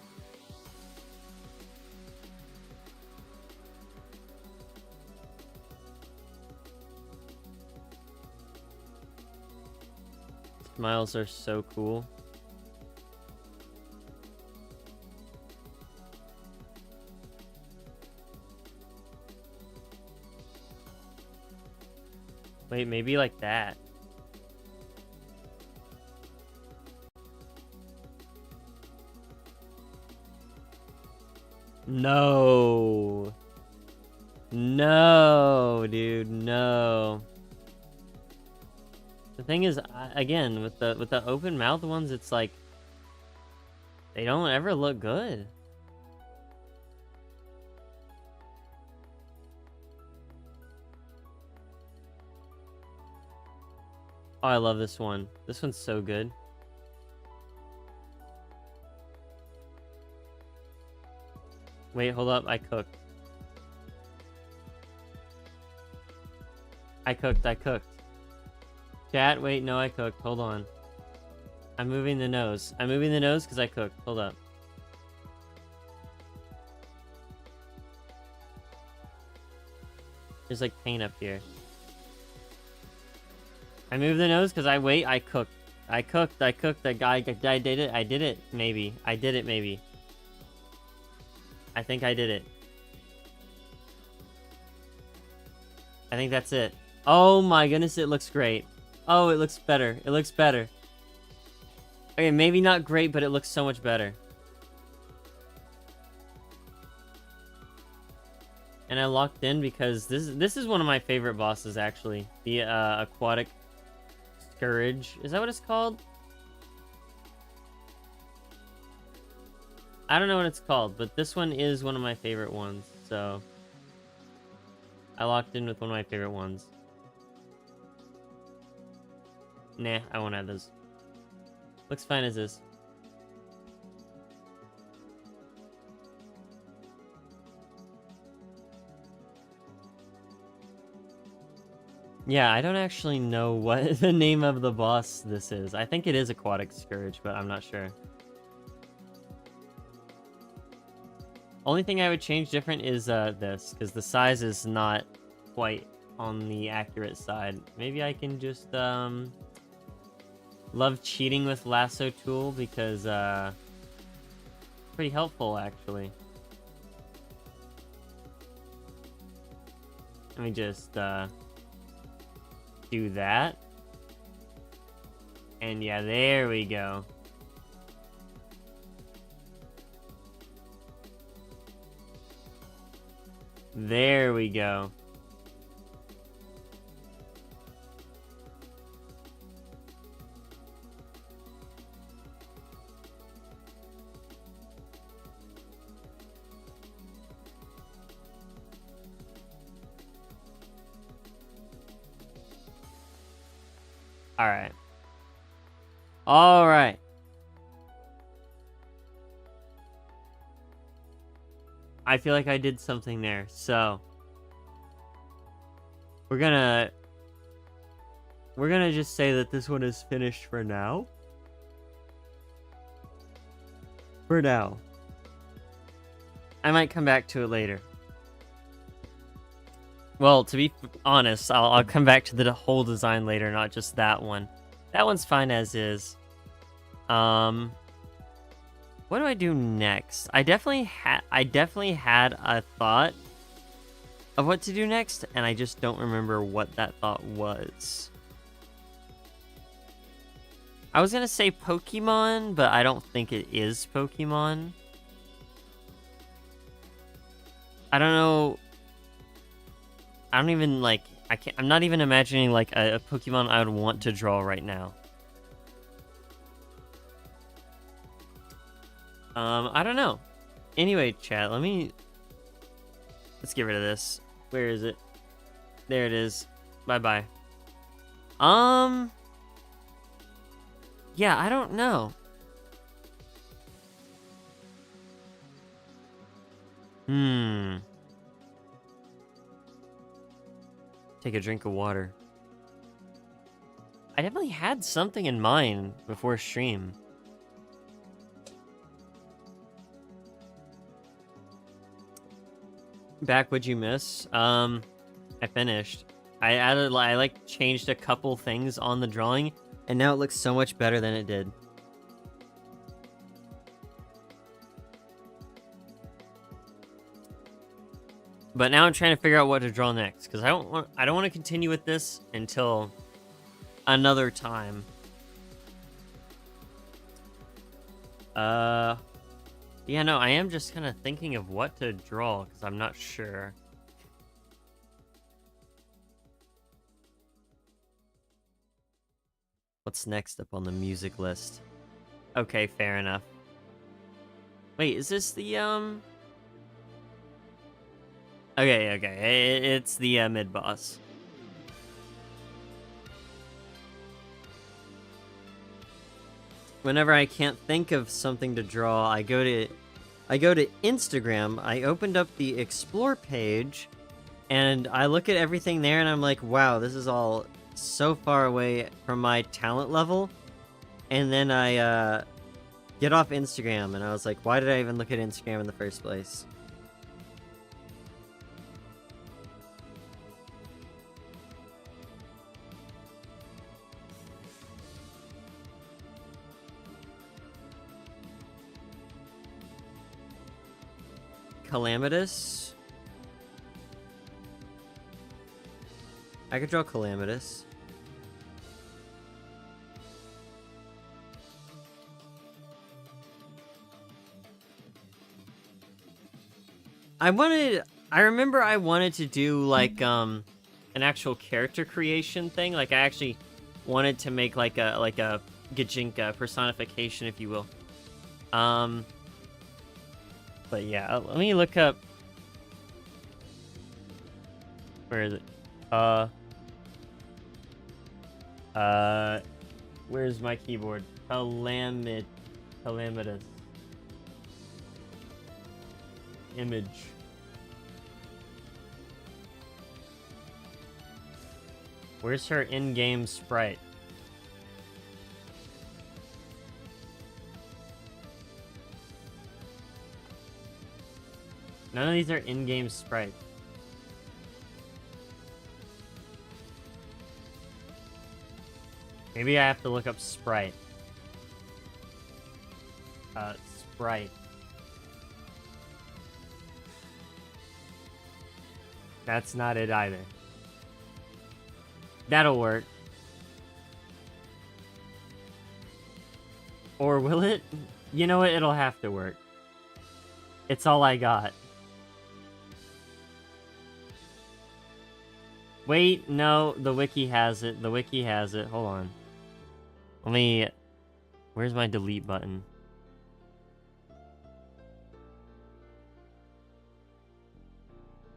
Smiles are so cool. Wait, maybe like that. No. No, dude, no. The thing is, again, with the open mouth ones, it's like they don't ever look good. Oh, I love this one. This one's so good. Wait, hold up. I cooked. I cooked. Chat, wait, no, I cooked. Hold on. I'm moving the nose. I'm moving the nose because I cooked. Hold up. There's like paint up here. I moved the nose because I cooked. I cooked. I did it, maybe. I did it, maybe. I think I did it. I think that's it. Oh my goodness, it looks great. Oh, it looks better. It looks better. Okay, maybe not great, but it looks so much better. And I locked in because this is one of my favorite bosses, actually. The aquatic scourge. Is that what it's called? I don't know what it's called, but this one is one of my favorite ones, so I locked in with one of my favorite ones. Nah, I won't have those. Looks fine as is. Yeah, I don't actually know what the name of the boss this is. I think it is Aquatic Scourge, but I'm not sure. Only thing I would change different is this, because the size is not quite on the accurate side. Maybe I can just love cheating with lasso tool because pretty helpful actually. Let me just do that. And yeah, there we go. There we go. All right. All right. I feel like I did something there, so We're gonna just say that this one is finished for now. For now. I might come back to it later. Well, to be honest, I'll come back to the whole design later, not just that one. That one's fine as is. What do I do next? I definitely had a thought of what to do next, and I just don't remember what that thought was. I was gonna say Pokemon, but I don't think it is Pokemon. I don't know. I don't even, like, I'm not even imagining, like, a Pokemon I would want to draw right now. I don't know. Anyway, chat, let's get rid of this. Where is it? There it is. Bye-bye. Yeah, I don't know. Take a drink of water. I definitely had something in mind before stream. Back, what'd you miss? I finished. I changed a couple things on the drawing, and now it looks so much better than it did. But now I'm trying to figure out what to draw next, because I don't want to continue with this until another time. Yeah, no, I am just kind of thinking of what to draw, because I'm not sure. What's next up on the music list? Okay, fair enough. Wait, is this the, Okay, it's the, mid-boss. Whenever I can't think of something to draw, I go to Instagram, I opened up the explore page, and I look at everything there, and I'm like, wow, this is all so far away from my talent level. And then I get off Instagram, and I was like, why did I even look at Instagram in the first place? Calamitous. I could draw Calamitous. I remember I wanted to do, like, an actual character creation thing. Like, I actually wanted to make, like a Gajinka personification, if you will. But yeah, let me look up. Where is it? Where's my keyboard? Calamitous. Image. Where's her in-game sprite? None of these are in-game sprites. Maybe I have to look up sprite. Sprite. That's not it either. That'll work. Or will it? You know what? It'll have to work. It's all I got. Wait, no, the wiki has it. The wiki has it. Hold on. Let me... Where's my delete button?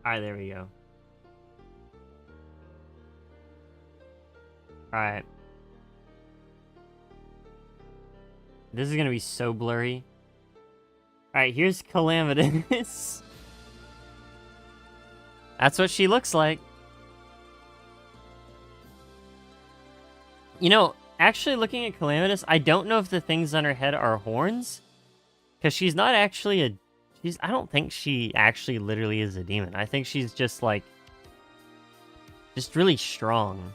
Alright, there we go. Alright. This is gonna be so blurry. Alright, here's Calamitous. That's what she looks like. You know, actually looking at Calamitous, I don't know if the things on her head are horns. Because she's not actually a... I don't think she actually literally is a demon. I think she's just, like... just really strong.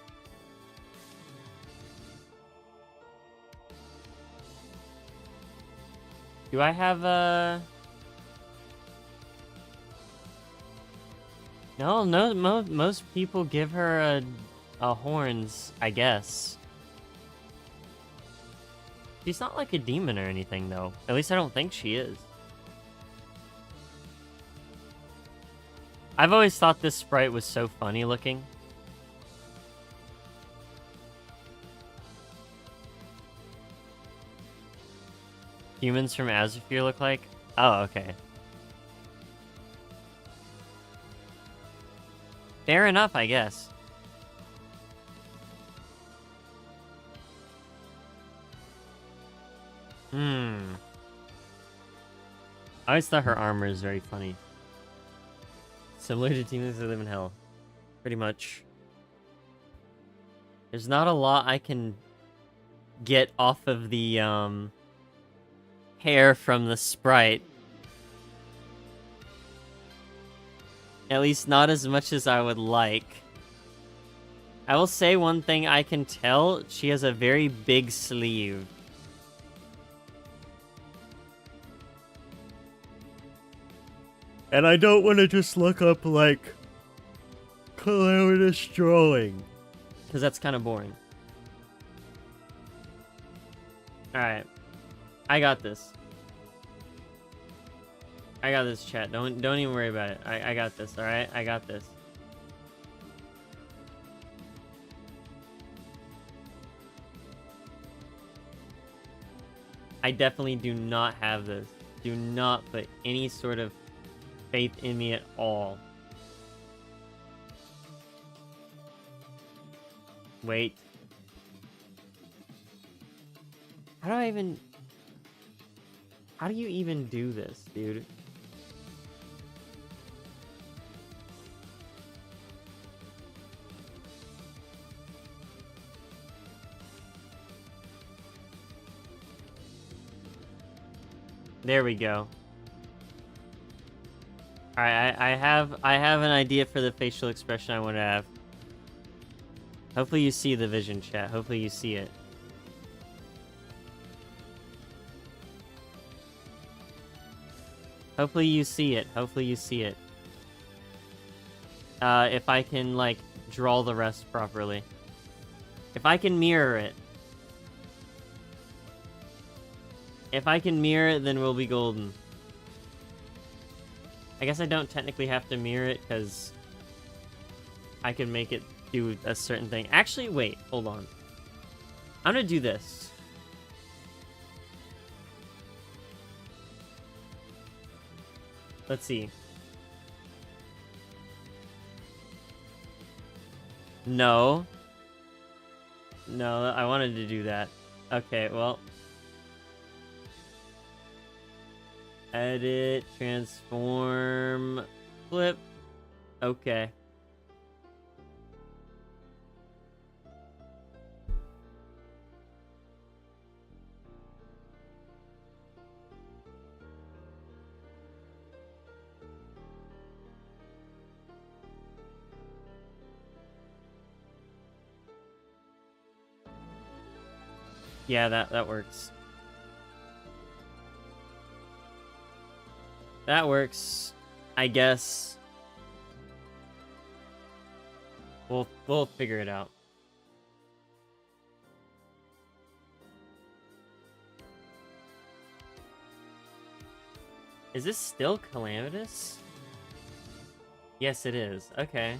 Do I have a... No, most people give her a horns, I guess. She's not like a demon or anything, though. At least I don't think she is. I've always thought this sprite was so funny looking. Humans from Azufir look like? Oh, okay. Fair enough, I guess. I always thought her armor is very funny. Similar to demons that live in hell. Pretty much. There's not a lot I can get off of the, hair from the sprite. At least not as much as I would like. I will say one thing I can tell, she has a very big sleeve. And I don't want to just look up, like, Calamitous drawing. Because that's kind of boring. Alright. I got this. I got this, chat. Don't even worry about it. I got this, alright? I got this. I definitely do not have this. Do not put any sort of faith in me at all. Wait. How do you even do this, dude? There we go. Alright, I have an idea for the facial expression I want to have. Hopefully you see the vision, chat. Hopefully you see it. Hopefully you see it. Hopefully you see it. If I can, like, draw the rest properly. If I can mirror it. If I can mirror it, then we'll be golden. I guess I don't technically have to mirror it, because I can make it do a certain thing. Actually, wait, hold on. I'm gonna do this. Let's see. No. No, I wanted to do that. Okay, well. Edit, transform, flip. Okay. Yeah, that works. That works, I guess. We'll figure it out. Is this still Calamitous? Yes, it is. Okay.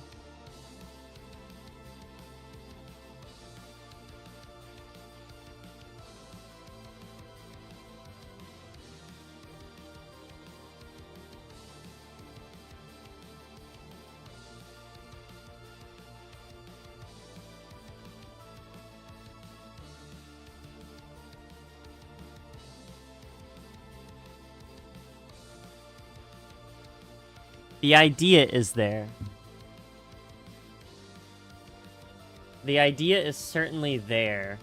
The idea is there. The idea is certainly there.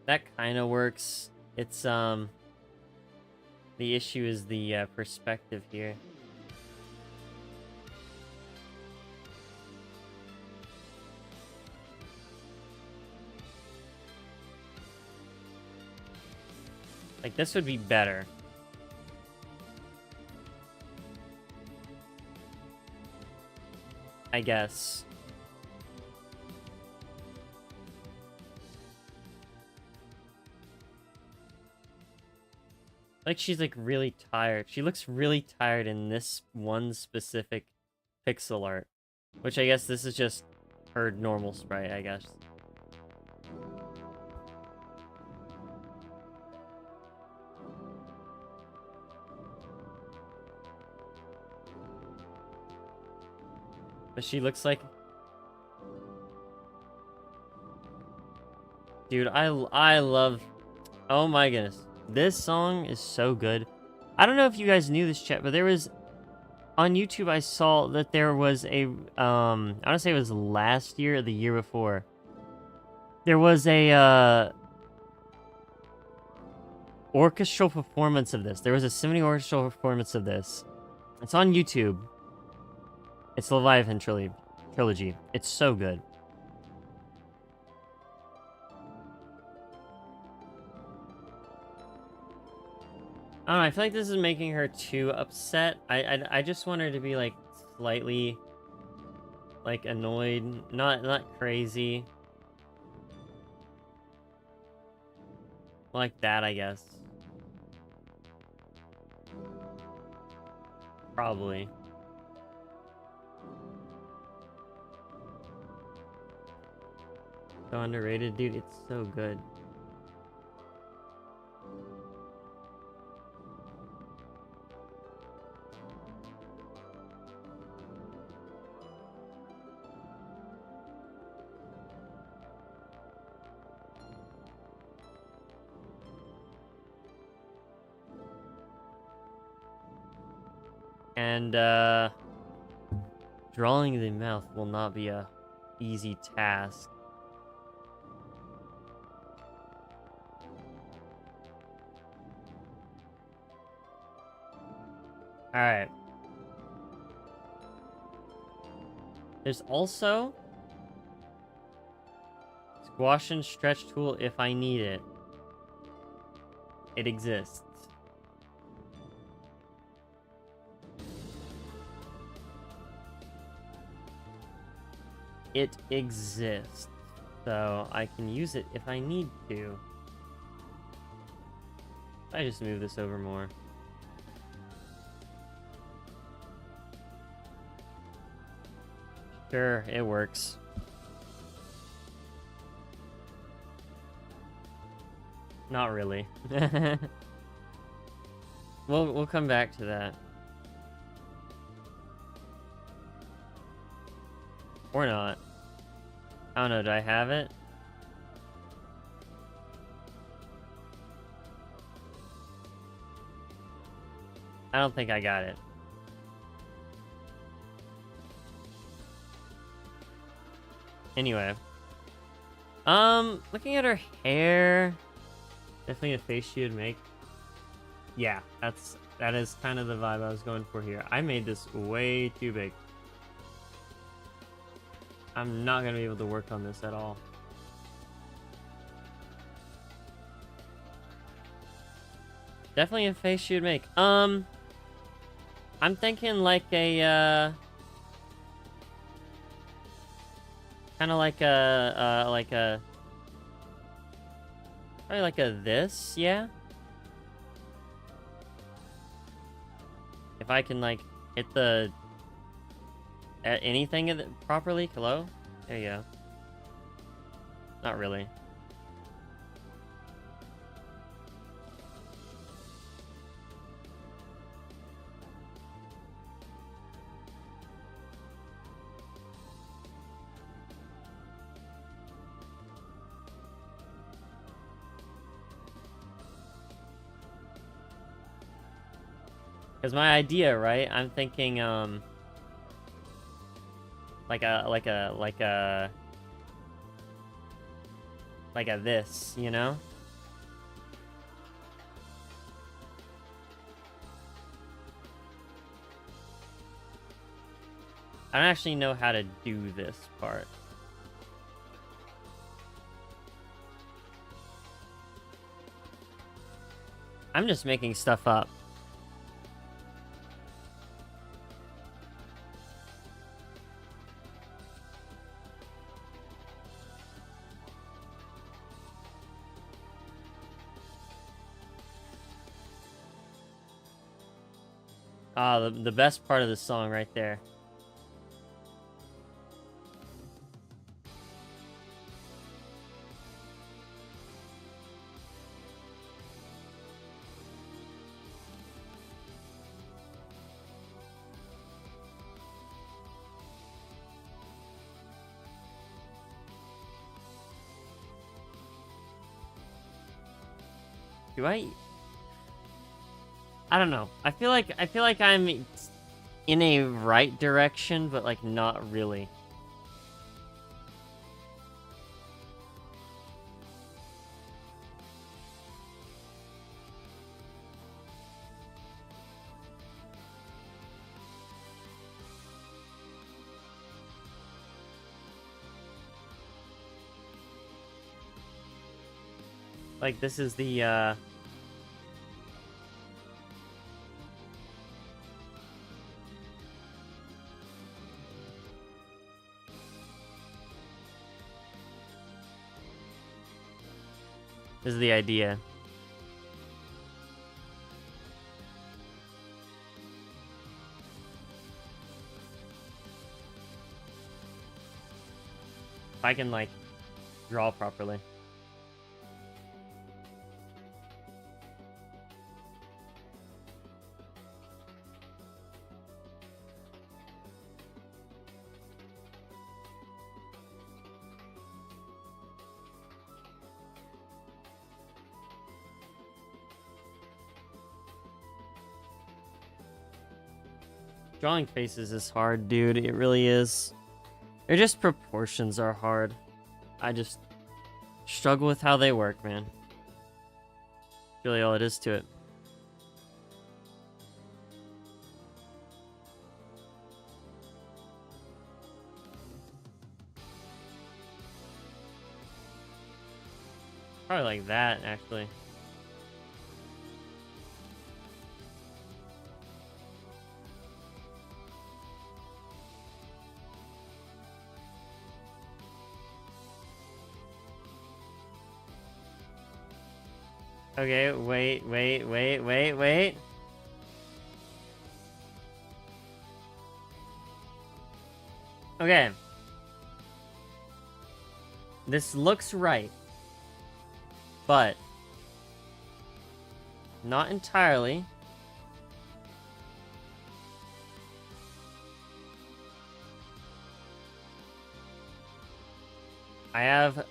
That kind of works. It's, the issue is the, perspective here. Like, this would be better. I guess. Like, she's, like, really tired. She looks really tired in this one specific pixel art. Which I guess this is just her normal sprite, I guess. But she looks like... Dude, I love... Oh my goodness. This song is so good. I don't know if you guys knew this, chat, but there was... On YouTube, I saw that there was a... I want to say it was last year or the year before. There was a, orchestral performance of this. There was a symphony orchestral performance of this. It's on YouTube. It's the Leviathan trilogy. It's so good. I don't know, I feel like this is making her too upset. I just want her to be, like, slightly, like, annoyed. Not crazy. Like that, I guess. Probably. So underrated, dude. It's so good. And, drawing the mouth will not be a easy task. Alright. There's also... Squash and stretch tool if I need it. It exists. It exists, so I can use it if I need to. I just move this over more. Sure, it works. Not really. We'll come back to that. Or not. I don't know, do I have it? I don't think I got it. Anyway. Looking at her hair... Definitely a face she would make. Yeah, that is kind of the vibe I was going for here. I made this way too big. I'm not gonna be able to work on this at all. Definitely a face she would make. I'm thinking like a, kind of like a, probably like a this, yeah? If I can, like, hit the... anything properly? Hello? There you go. Not really. Because my idea, right? I'm thinking, like a this, you know? I don't actually know how to do this part. I'm just making stuff up. Ah, the best part of the song right there. Do I don't know. I feel like I'm in a right direction, but like not really. Like this is the this is the idea. If I can like draw properly. Drawing faces is hard, dude. It really is. They're just proportions are hard. I just struggle with how they work, man. That's really all it is to it. Probably like that, actually. Okay, wait. Okay. This looks right. But not entirely. I have...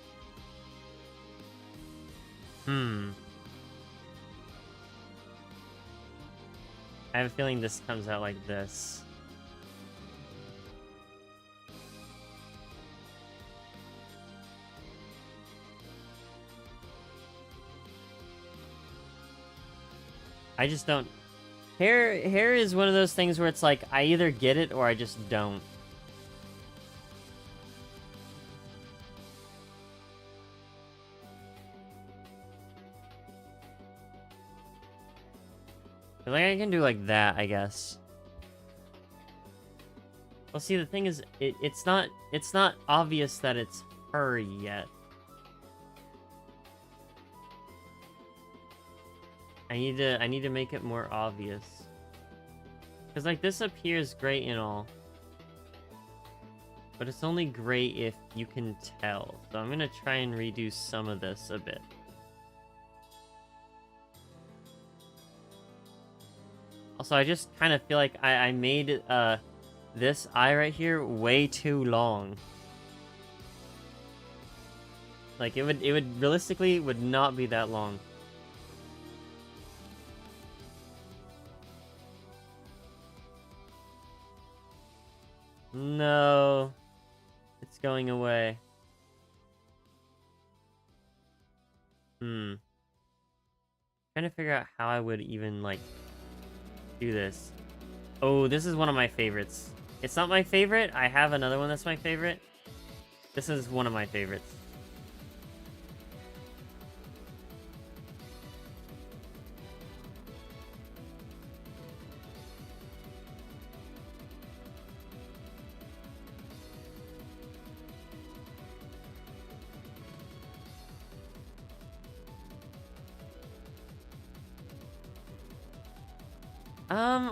I have a feeling this comes out like this. I just don't... Hair is one of those things where it's like, I either get it or I just don't. Like, I can do like that, I guess. Well, see, the thing is, it's not obvious that it's her yet. I need to make it more obvious. Because, like, this appears great and all. But it's only great if you can tell. So I'm gonna try and redo some of this a bit. Also, I just kind of feel like I made this eye right here way too long. Like it would realistically would not be that long. No. It's going away. Trying to figure out how I would even, like, do this. Oh, this is one of my favorites. It's not my favorite. I have another one that's my favorite. This is one of my favorites.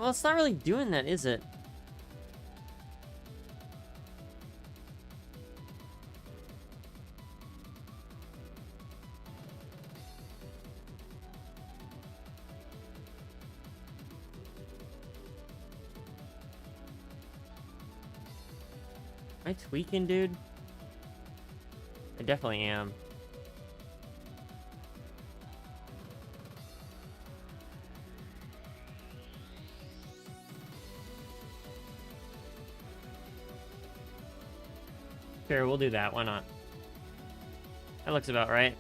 Well, it's not really doing that, is it? Am I tweaking, dude? I definitely am. Sure, we'll do that. Why not? That looks about right.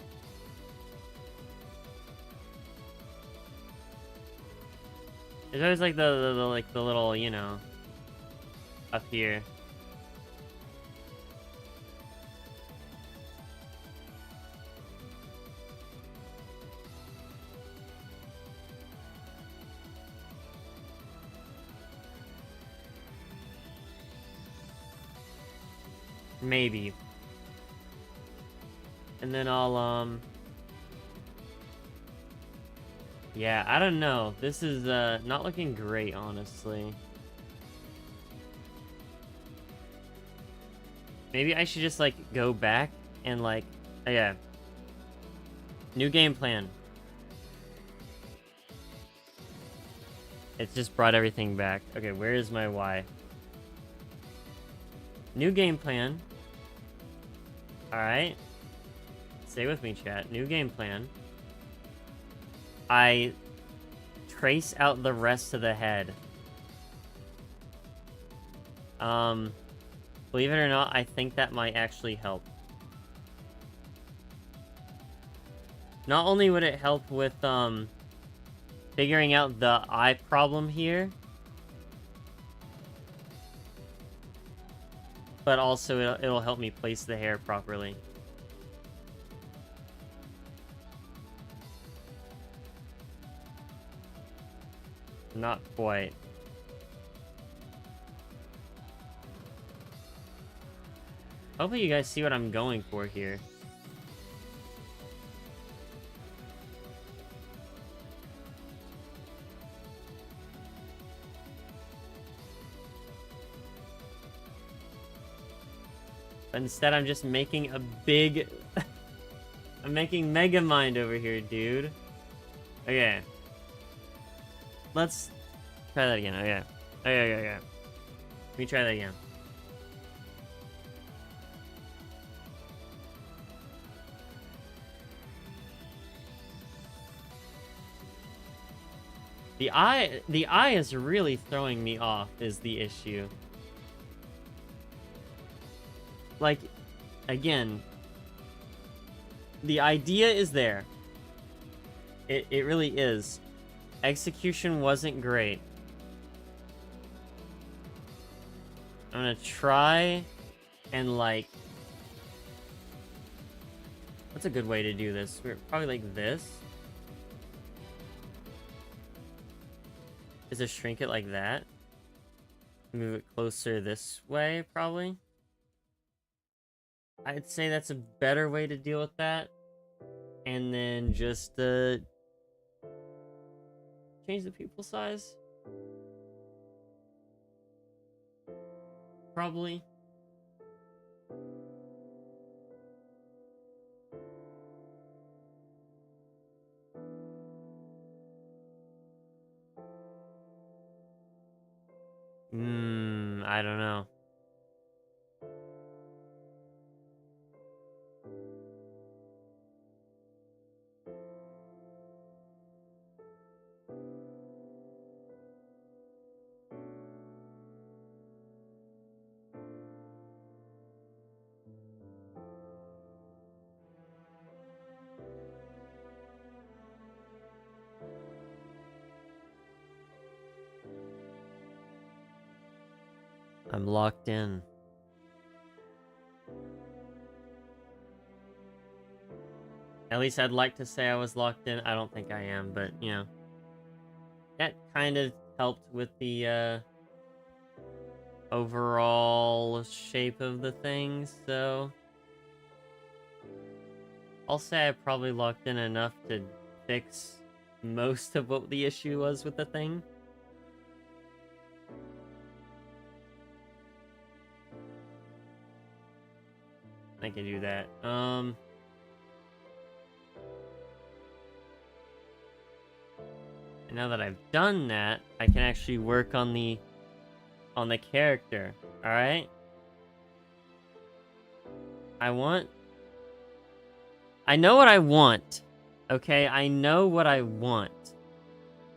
There's always like the little, you know, up here. Maybe. And then I'll, yeah, I don't know. This is, not looking great, honestly. Maybe I should just, like, go back and, like, oh, yeah. New game plan. It's just brought everything back. Okay, where is my Y? New game plan. Alright. Stay with me, chat. New game plan. I trace out the rest of the head. Believe it or not, I think that might actually help. Not only would it help with, figuring out the eye problem here, but also it'll help me place the hair properly. Not quite. Hopefully you guys see what I'm going for here. But instead I'm just making a big... I'm making Mega Mind over here, dude. Okay. Let's try that again. Okay. Okay. Let me try that again. The eye is really throwing me off, is the issue. Like, again, the idea is there. It really is. Execution wasn't great. I'm gonna try and, like... What's a good way to do this? We're probably like this. Is to shrink it like that. Move it closer this way, probably. I'd say that's a better way to deal with that. And then just change the pupil size. Probably. I don't know. I'm locked in. At least I'd like to say I was locked in. I don't think I am, but, you know. That kind of helped with the, overall shape of the thing, so... I'll say I probably locked in enough to fix most of what the issue was with the thing. I can do that. And now that I've done that, I can actually work on the character. All right. I know what I want. Okay, I know what I want.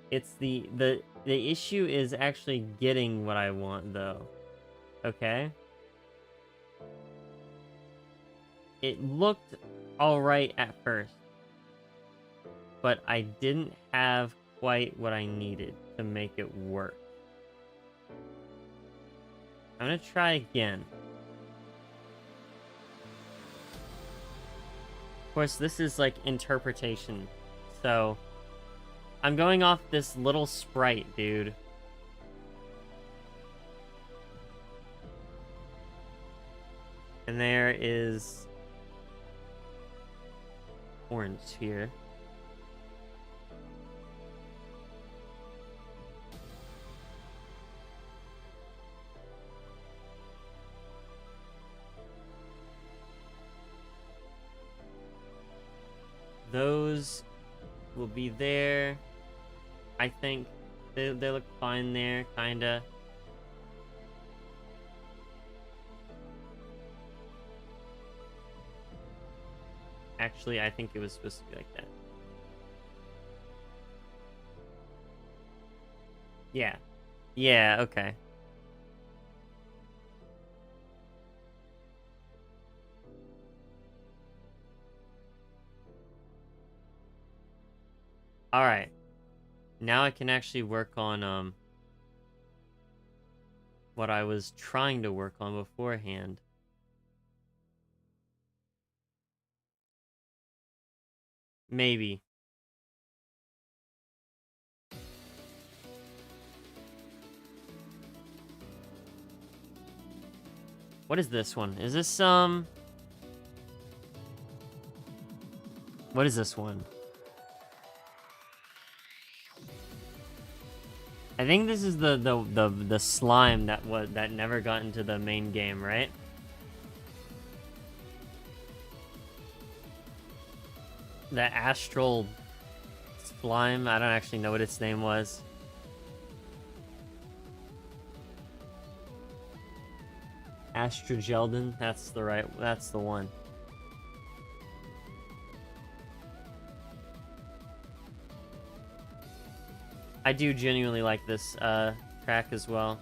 It's the issue is actually getting what I want, though. Okay. It looked alright at first, but I didn't have quite what I needed to make it work. I'm gonna try again. Of course, this is like interpretation, so I'm going off this little sprite, dude. And there is horns here. Those will be there. I think they look fine there, kinda. Actually, I think it was supposed to be like that. Yeah. Yeah, okay. Alright. Now I can actually work on, what I was trying to work on beforehand. Maybe. What is this one? Is this, what is this one? I think this is the slime that never got into the main game, right? The astral slime. I don't actually know what its name was. Astrogeldon. That's the one. I do genuinely like this track as well.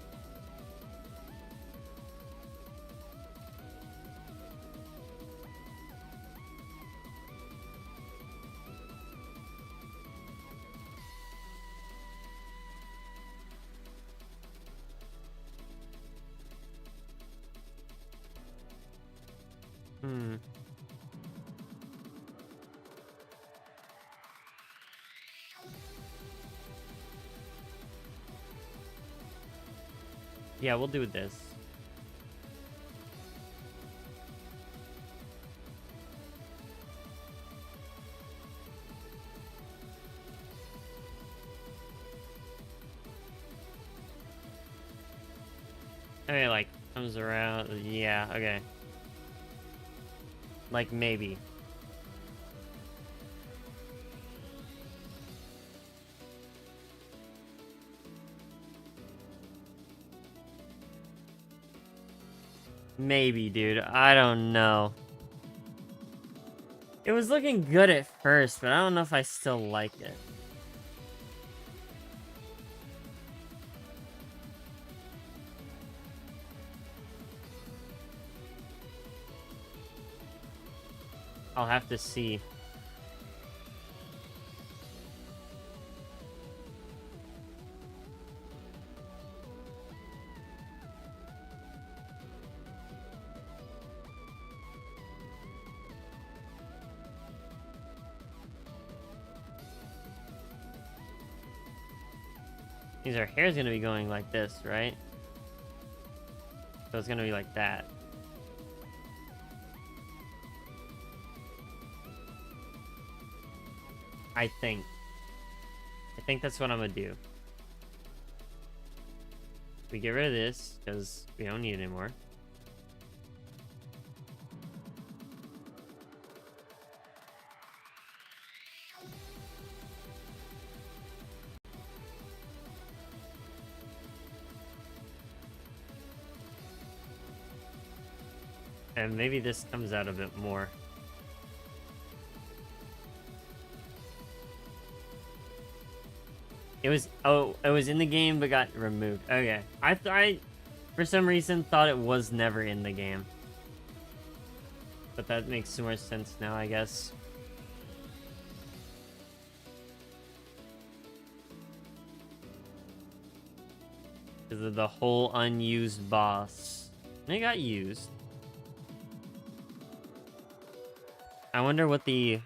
Yeah, we'll do this. Okay, like, comes around. Yeah, okay. Like, maybe. Maybe, dude. I don't know. It was looking good at first, but I don't know if I still like it. I'll have to see. Means our hair is gonna be going like this, right? So it's gonna be like that. I think that's what I'm gonna do. We get rid of this because we don't need it anymore. And maybe this comes out a bit more. It was, oh, it was in the game but got removed. Okay. I for some reason thought it was never in the game. But that makes more sense now, I guess. Because of the whole unused boss. And it got used. I wonder what the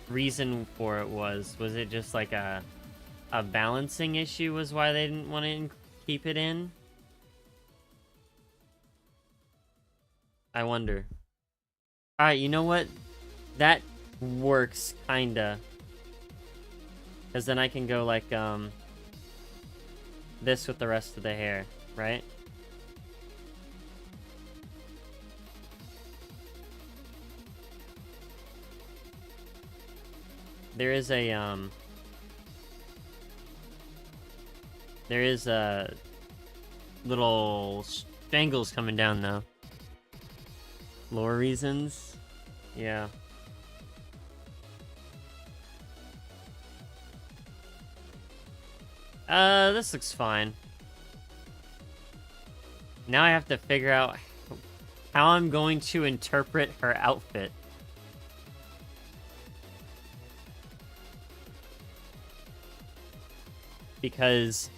reason for it was. Was it just like a balancing issue was why they didn't want to keep it in? I wonder. Alright, you know what? That works, kinda. Because then I can go like, this with the rest of the hair, right? There is little strangles coming down though. Lore reasons? Yeah. This looks fine. Now I have to figure out how I'm going to interpret her outfit. Because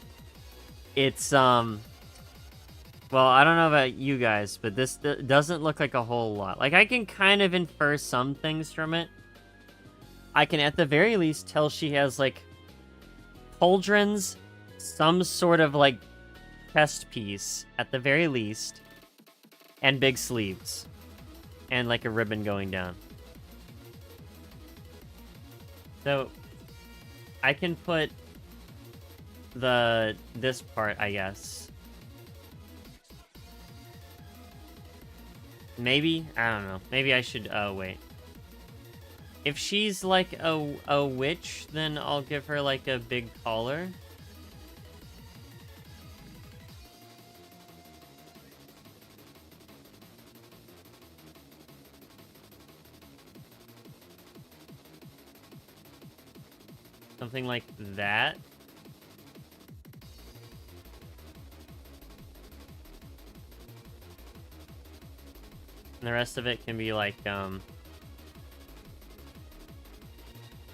it's, well, I don't know about you guys, but this doesn't look like a whole lot. Like, I can kind of infer some things from it. I can, at the very least, tell she has, like, pauldrons, some sort of, like, chest piece, at the very least, and big sleeves, and, like, a ribbon going down. So, I can put this part, I guess. Maybe? I don't know. Maybe I should, wait. If she's like a witch, then I'll give her like a big collar. Something like that. And the rest of it can be like,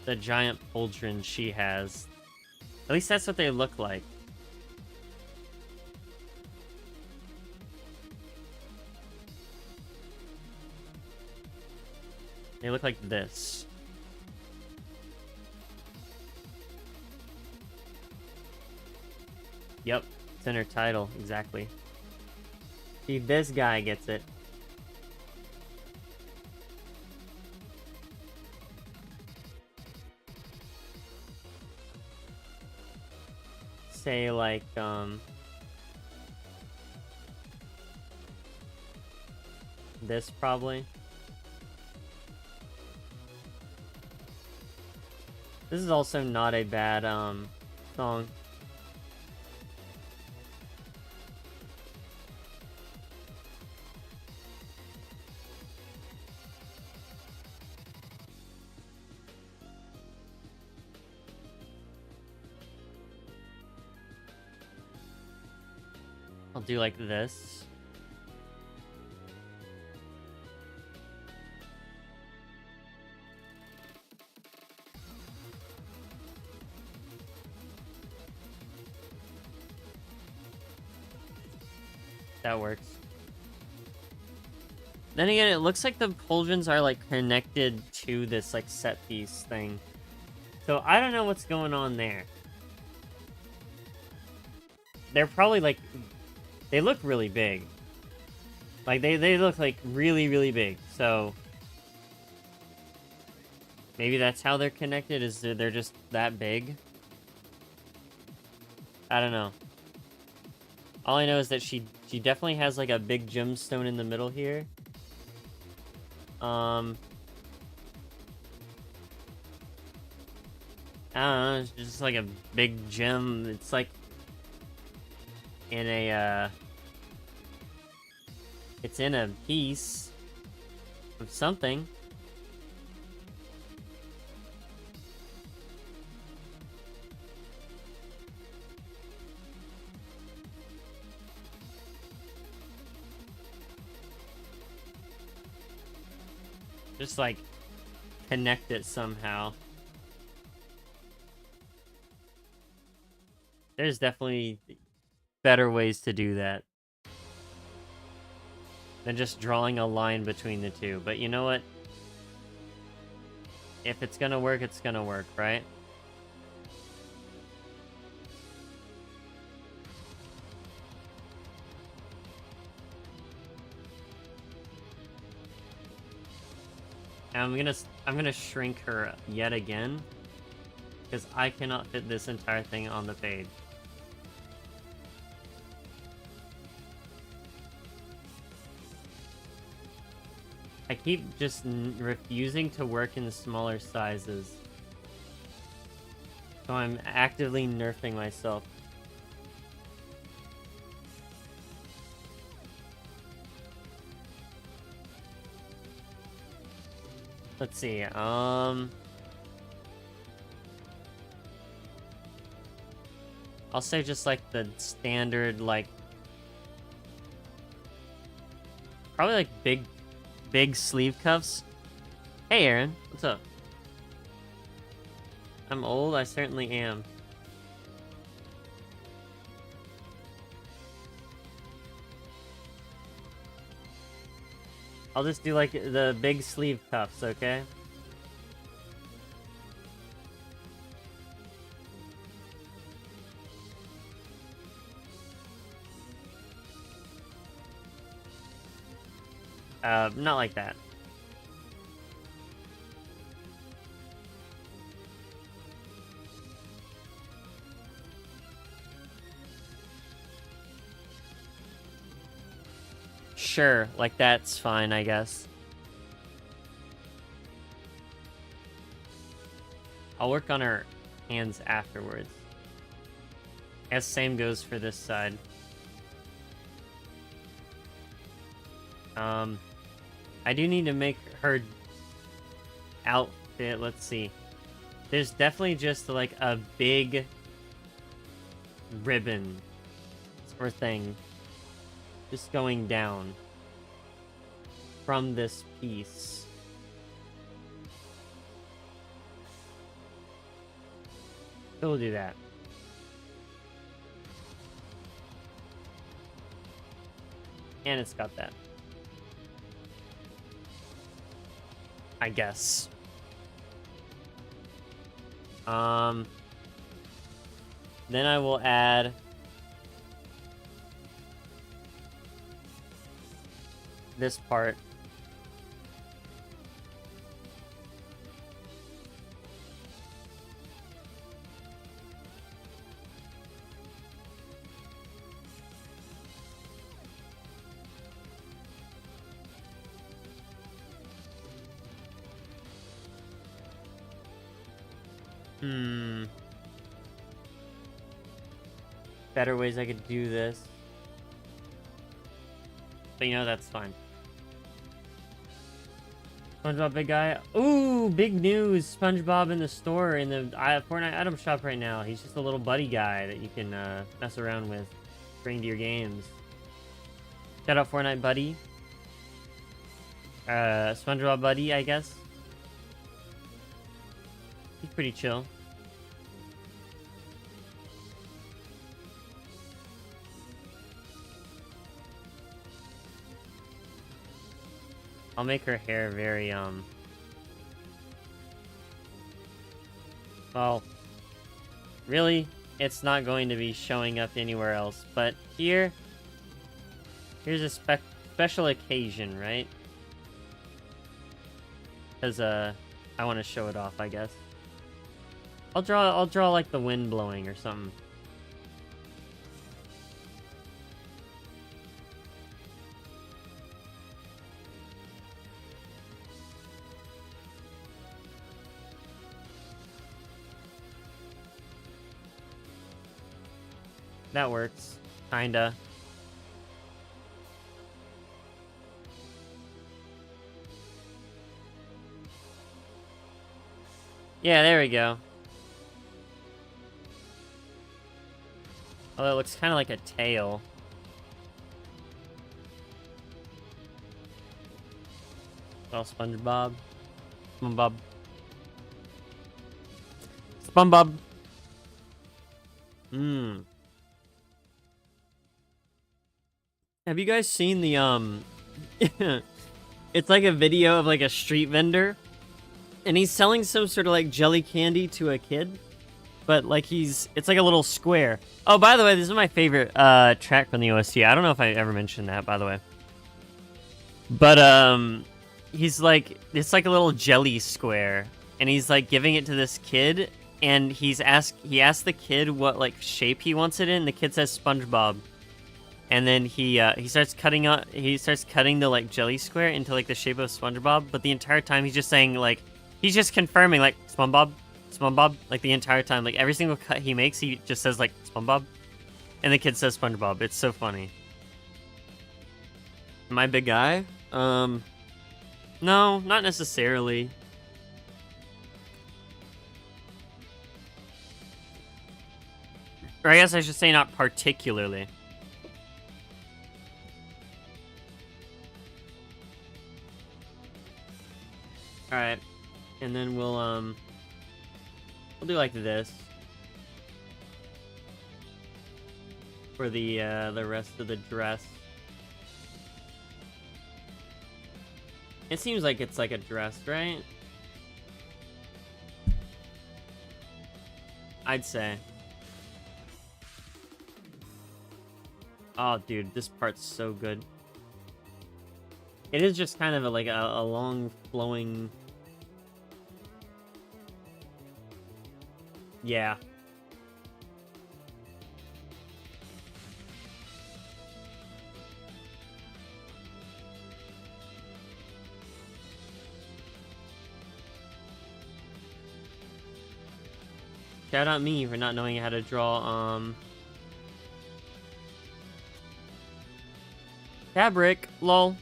the giant pauldron she has. At least that's what they look like. They look like this. Yep, it's in her title, exactly. See, this guy gets it. Say like this probably. This is also not a bad song. I'll do like this. That works. Then again, it looks like the pauldrons are like connected to this like set piece thing. So I don't know what's going on there. They're probably like... They look really big. Like, they look like really, really big. So... Maybe that's how they're connected, is they're just that big? I don't know. All I know is that she definitely has like a big gemstone in the middle here. I don't know, it's just like a big gem. It's like in a it's in a piece of something. Just like connect it somehow. There's definitely better ways to do that than just drawing a line between the two. But you know what? If it's gonna work, it's gonna work, right? And I'm gonna shrink her yet again, because I cannot fit this entire thing on the page. I keep just refusing to work in smaller sizes. So I'm actively nerfing myself. Let's see, I'll say just like the standard, like... Probably like big sleeve cuffs. Hey Aaron, what's up? I'm old, I certainly am. I'll just do like the big sleeve cuffs, okay? Not like that. Sure, like that's fine, I guess. I'll work on her hands afterwards. As same goes for this side. I do need to make her outfit, let's see. There's definitely just like a big ribbon or thing just going down from this piece. So we'll do that. And it's got that. I guess. Then I will add this part. Better ways I could do this. But you know, that's fine. SpongeBob big guy. Ooh, big news. SpongeBob in the store in the Fortnite item shop right now. He's just a little buddy guy that you can mess around with. Bring to your games. Shout out Fortnite buddy. SpongeBob buddy, I guess. He's pretty chill. I'll make her hair very, Well, really, it's not going to be showing up anywhere else. But here's a special occasion, right? Because I want to show it off, I guess. I'll draw like the wind blowing or something. That works. Kinda. Yeah, there we go. Although it looks kind of like a tail. Oh, SpongeBob. SpongeBob. SpongeBob. Have you guys seen the, it's like a video of like a street vendor, and he's selling some sort of like jelly candy to a kid, but like it's like a little square. Oh, by the way, this is my favorite track from the OST. I don't know if I ever mentioned that, by the way. But he's like, it's like a little jelly square, and he's like giving it to this kid, and he asked the kid what like shape he wants it in. And the kid says SpongeBob. And then he starts cutting the like jelly square into like the shape of SpongeBob, but the entire time he's just saying like, he's just confirming like SpongeBob, SpongeBob, like the entire time. Like every single cut he makes, he just says like SpongeBob, and the kid says SpongeBob. It's so funny. Am I a big guy? No, not necessarily. Or I guess I should say not particularly. Alright, and then we'll do like this for the rest of the dress. It seems like it's like a dress, right? I'd say. Oh, dude, this part's so good. It is just kind of like a long flowing. Yeah. Shout out me for not knowing how to draw fabric, lol.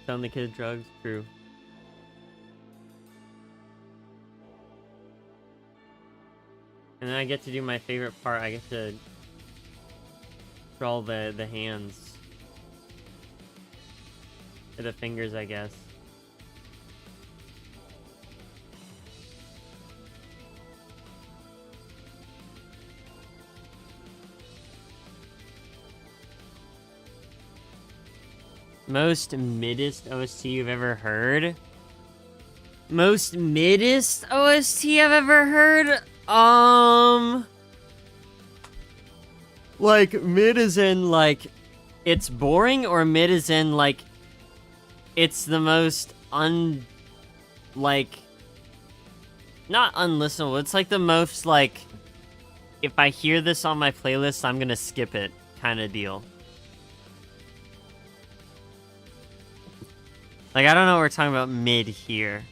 Selling the kid drugs, true. And then I get to do my favorite part. I get to draw the hands. Or the fingers, I guess. Most middest OST you've ever heard? Most middest OST I've ever heard? Like, mid is in, like, it's boring, or mid is in, like, it's the most like, not unlistenable, it's like the most, like, if I hear this on my playlist, I'm gonna skip it kind of deal. Like, I don't know what we're talking about mid here.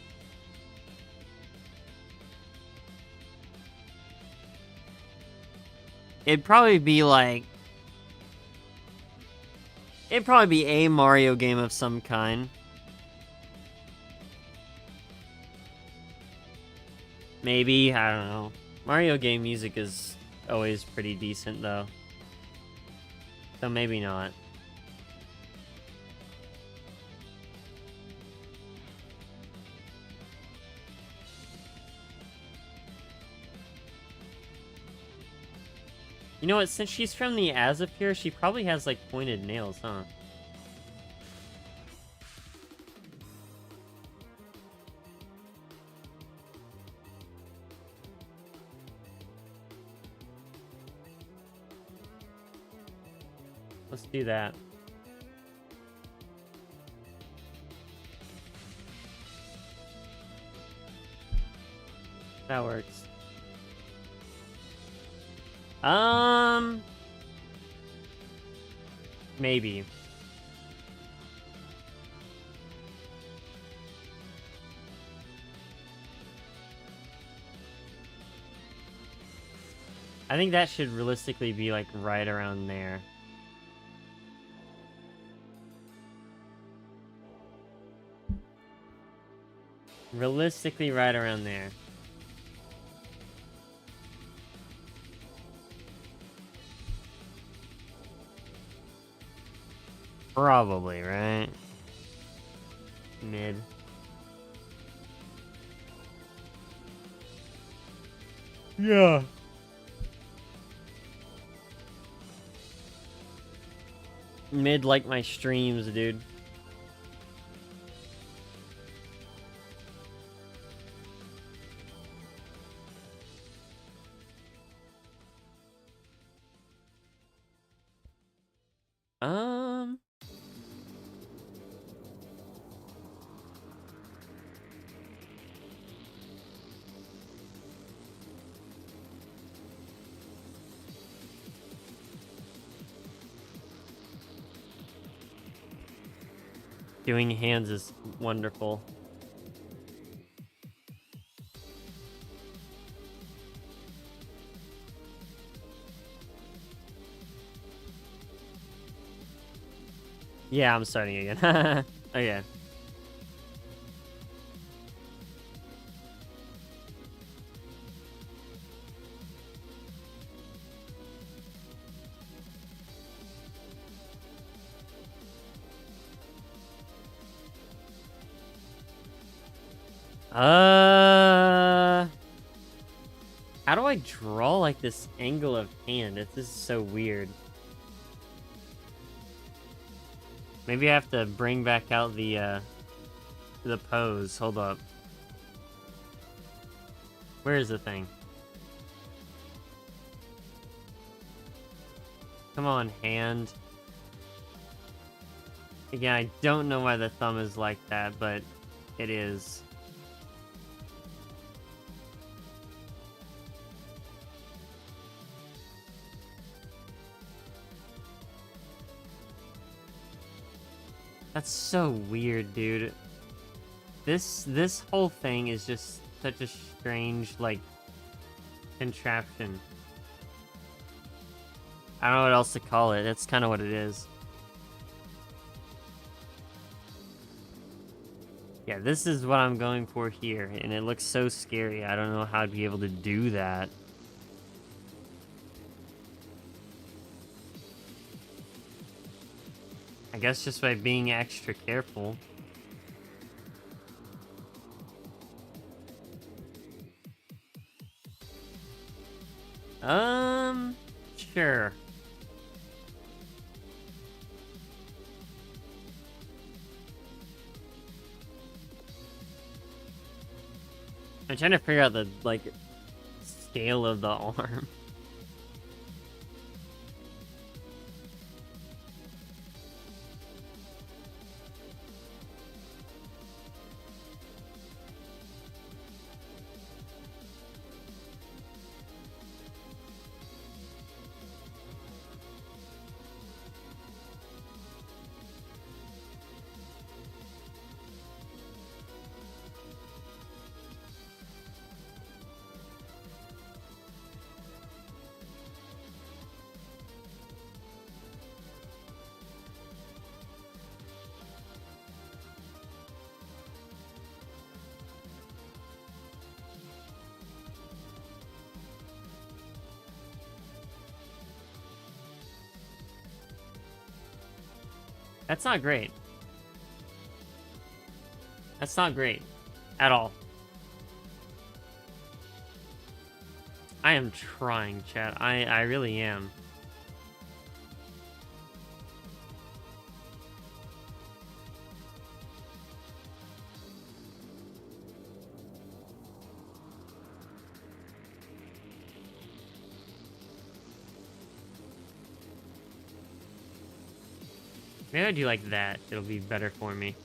It'd probably be like... It'd probably be a Mario game of some kind. Maybe, I don't know. Mario game music is always pretty decent, though. So maybe not. You know what, since she's from the Azosphere, she probably has, like, pointed nails, huh? Let's do that. That works. Maybe. I think that should realistically be like right around there. Realistically right around there. Probably, right? Mid. Yeah. Mid like my streams, dude. Doing hands is wonderful. Yeah, I'm starting again. Okay. How do I draw like this angle of hand? This is so weird. Maybe I have to bring back out the pose. Hold up. Where is the thing? Come on, hand. Again, I don't know why the thumb is like that, but it is. That's so weird, dude. This whole thing is just such a strange, like, contraption. I don't know what else to call it. That's kind of what it is. Yeah, this is what I'm going for here, and it looks so scary. I don't know how I'd be able to do that. I guess just by being extra careful. Sure. I'm trying to figure out the, like, scale of the arm. That's not great. That's not great. At all. I am trying, chat. I really am. Maybe I do like that. It'll be better for me.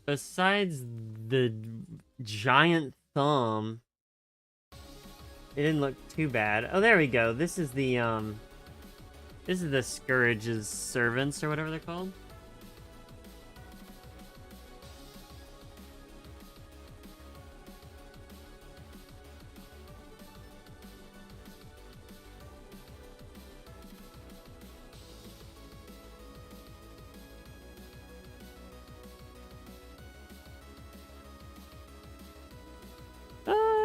Besides the giant thumb, it didn't look too bad. Oh, there we go. This is the Scourge's servants, or whatever they're called.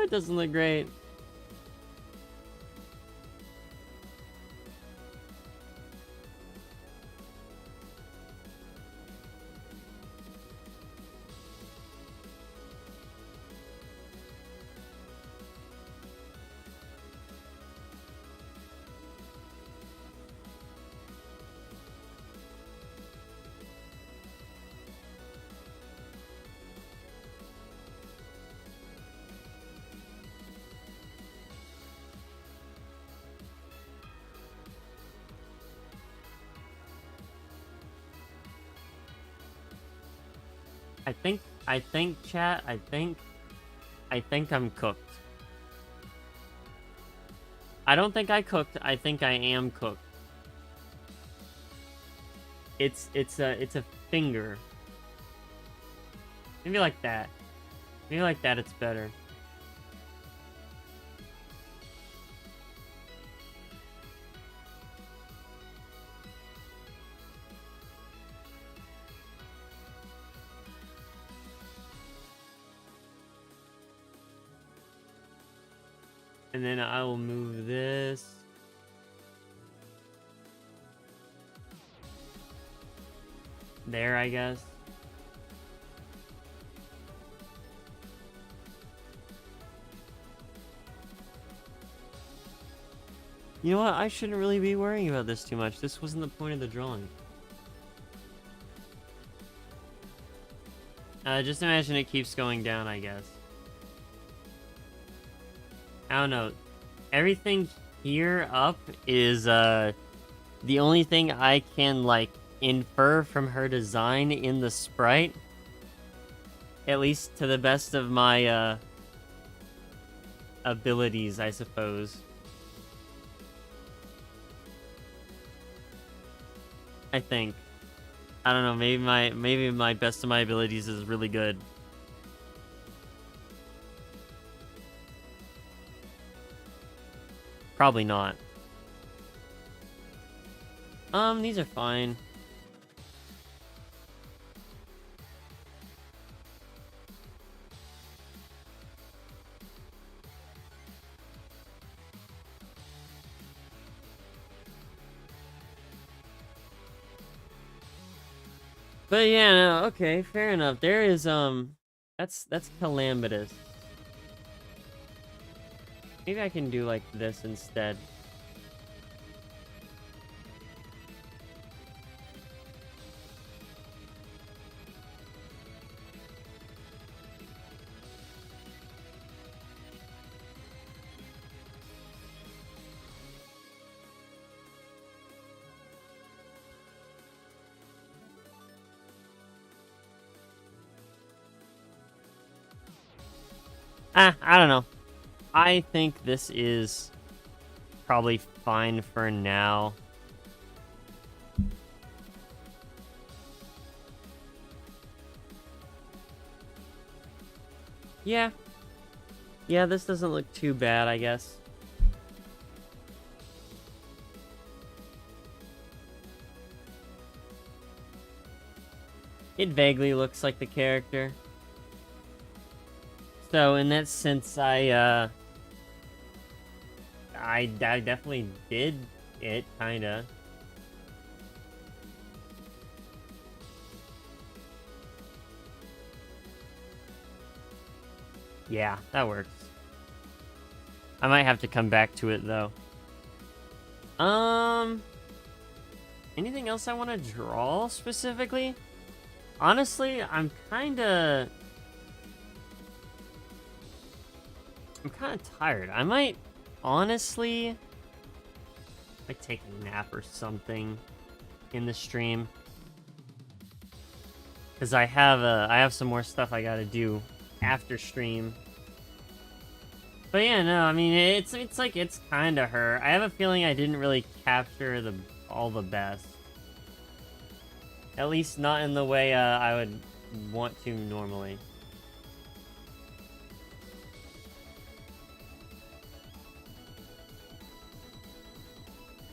It doesn't look great. I think, chat, I think I'm cooked. I don't think I cooked, I think I am cooked. It's a finger. Maybe like that. Maybe like that it's better. And then I will move this. There, I guess. You know what? I shouldn't really be worrying about this too much. This wasn't the point of the drawing. Just imagine it keeps going down, I guess. I don't know. Everything here up is, the only thing I can, like, infer from her design in the sprite. At least to the best of my, abilities, I suppose. I think. I don't know, maybe my best of my abilities is really good. Probably not. These are fine. But yeah, no, okay, fair enough. There is, that's calamitous. Maybe I can do like this instead. I don't know. I think this is probably fine for now. Yeah. Yeah, this doesn't look too bad, I guess. It vaguely looks like the character. So in that sense, I definitely did it, kinda. Yeah, that works. I might have to come back to it, though. Anything else I want to draw specifically? Honestly, I'm kind of tired. I might honestly like take a nap or something in the stream, because I have some more stuff I gotta do after stream. But yeah, no, I mean it's like it's kind of her. I have a feeling I didn't really capture all the best. At least not in the way I would want to normally.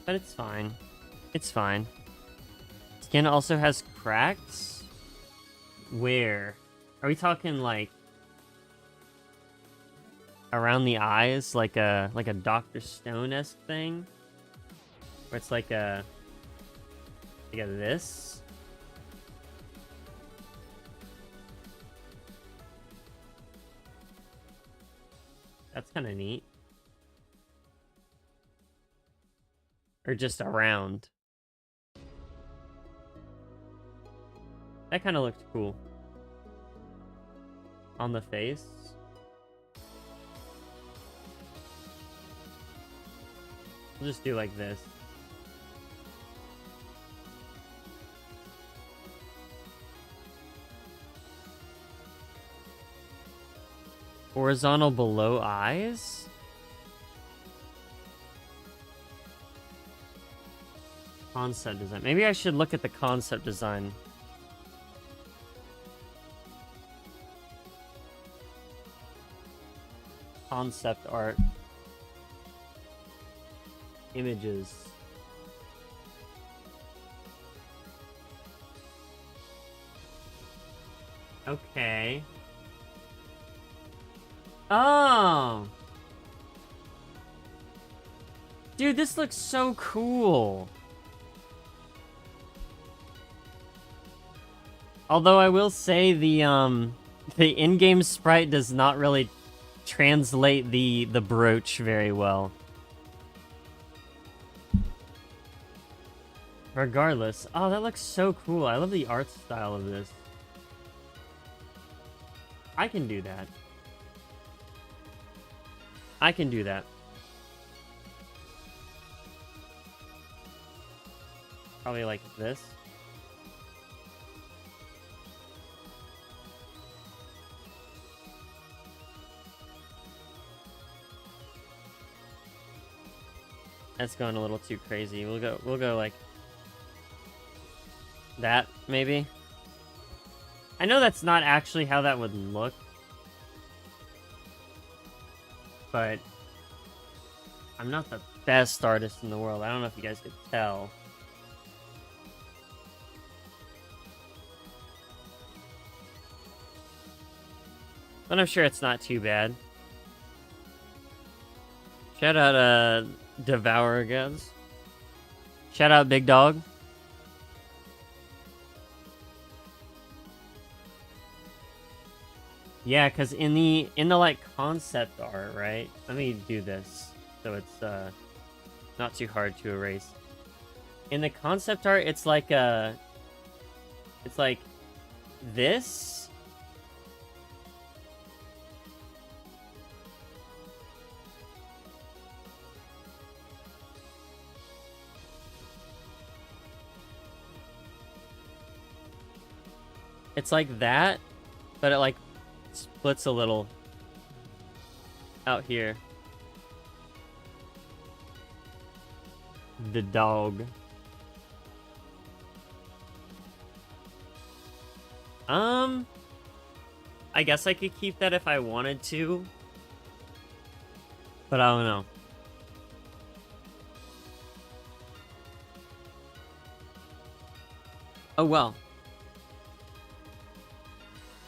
But it's fine. It's fine. Skin also has cracks? Where? Are we talking like around the eyes, like a Dr. Stone-esque thing? Where it's like a this? That's kind of neat. Or just around. That kind of looked cool. On the face. We'll just do like this. Horizontal below eyes? Concept design. Maybe I should look at the concept design. Concept art. Images. Okay. Oh! Dude, this looks so cool! Although I will say the in-game sprite does not really translate the brooch very well. Regardless. Oh, that looks so cool. I love the art style of this. I can do that. I can do that. Probably like this. That's going a little too crazy. We'll go like that, maybe. I know that's not actually how that would look, but I'm not the best artist in the world. I don't know if you guys could tell. But I'm sure it's not too bad. Shout out Devourer Gods. Shout out Big Dog. Yeah, because in the like concept art, right? Let me do this so it's not too hard to erase. In the concept art, it's like this. It's like that, but it like splits a little out here. The dog. I guess I could keep that if I wanted to, but I don't know. Oh well.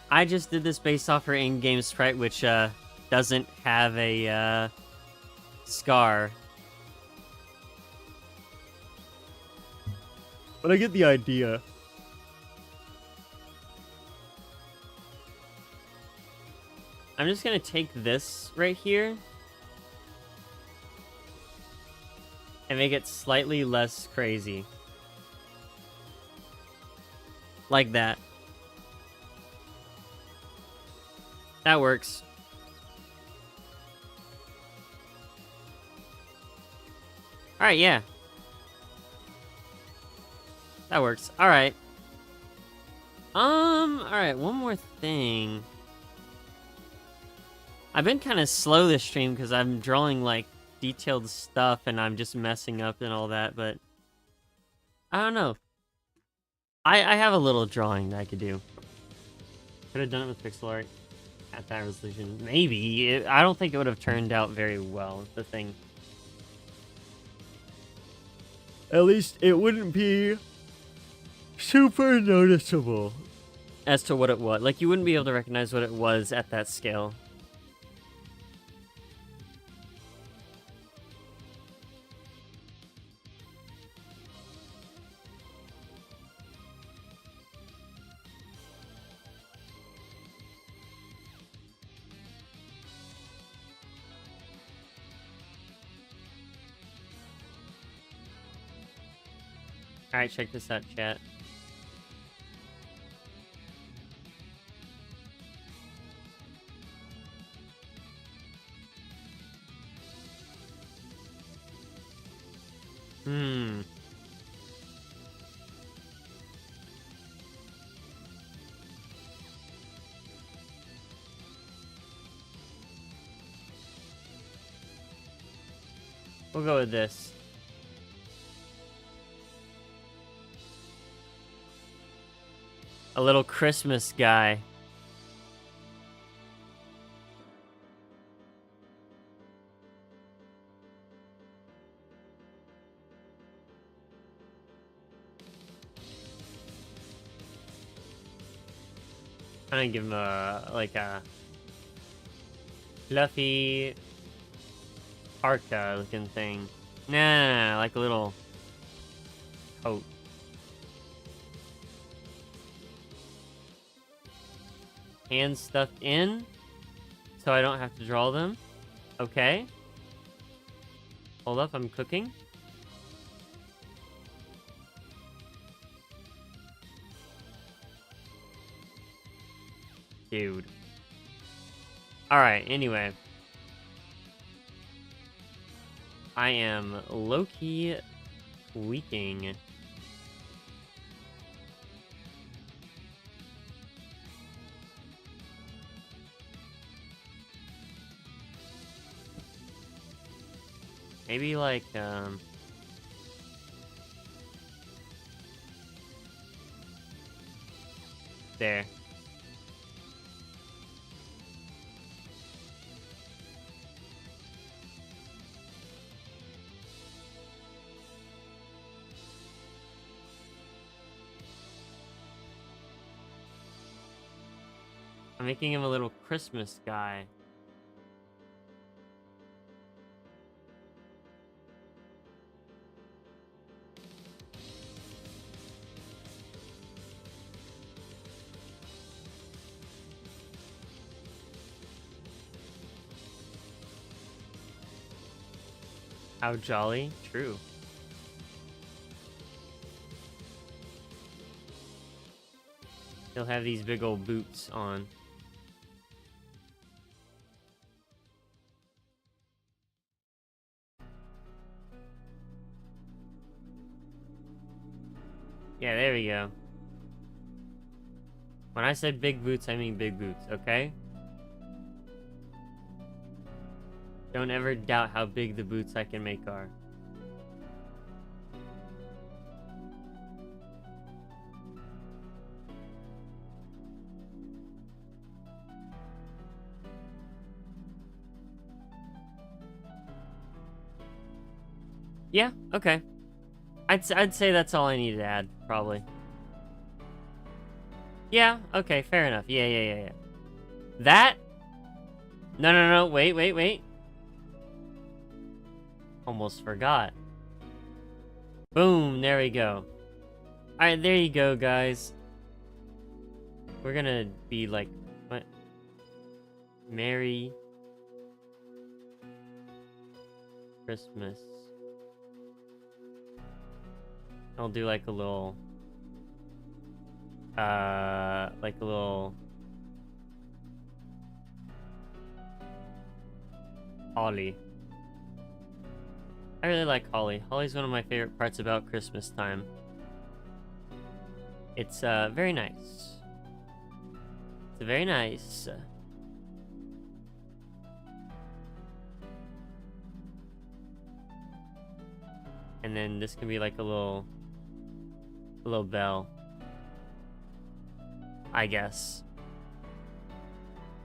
I just did this based off her in-game sprite, which doesn't have a scar. But I get the idea. I'm just gonna take this right here and make it slightly less crazy. Like that. That works. Alright, yeah. That works. Alright. Alright, one more thing. I've been kind of slow this stream because I'm drawing, like, detailed stuff and I'm just messing up and all that, but I don't know. I have a little drawing that I could do. Could have done it with pixel art at that resolution. Maybe. I don't think it would have turned out very well, the thing. At least it wouldn't be super noticeable as to what it was. Like, you wouldn't be able to recognize what it was at that scale. Alright, check this out, chat. We'll go with this. A little Christmas guy. I'm gonna give him a, like a fluffy parka looking thing. Nah, like a little coat. Hands stuffed in, so I don't have to draw them. Okay. Hold up, I'm cooking. Dude. Alright, anyway. I am low-key tweaking. Maybe like, there. I'm making him a little Christmas guy. How jolly. True. He'll have these big old boots on. Yeah, there we go. When I said big boots, I mean big boots, okay? Don't ever doubt how big the boots I can make are. Yeah, okay. I'd say that's all I need to add, probably. Yeah, okay, fair enough. Yeah. That? No, wait. Almost forgot. Boom, there we go. Alright, there you go, guys. We're gonna be like, what? Merry Christmas. I'll do like a little like a little holly. I really like holly. Holly's one of my favorite parts about Christmas time. It's very nice. It's very nice. And then this can be like a little bell, I guess.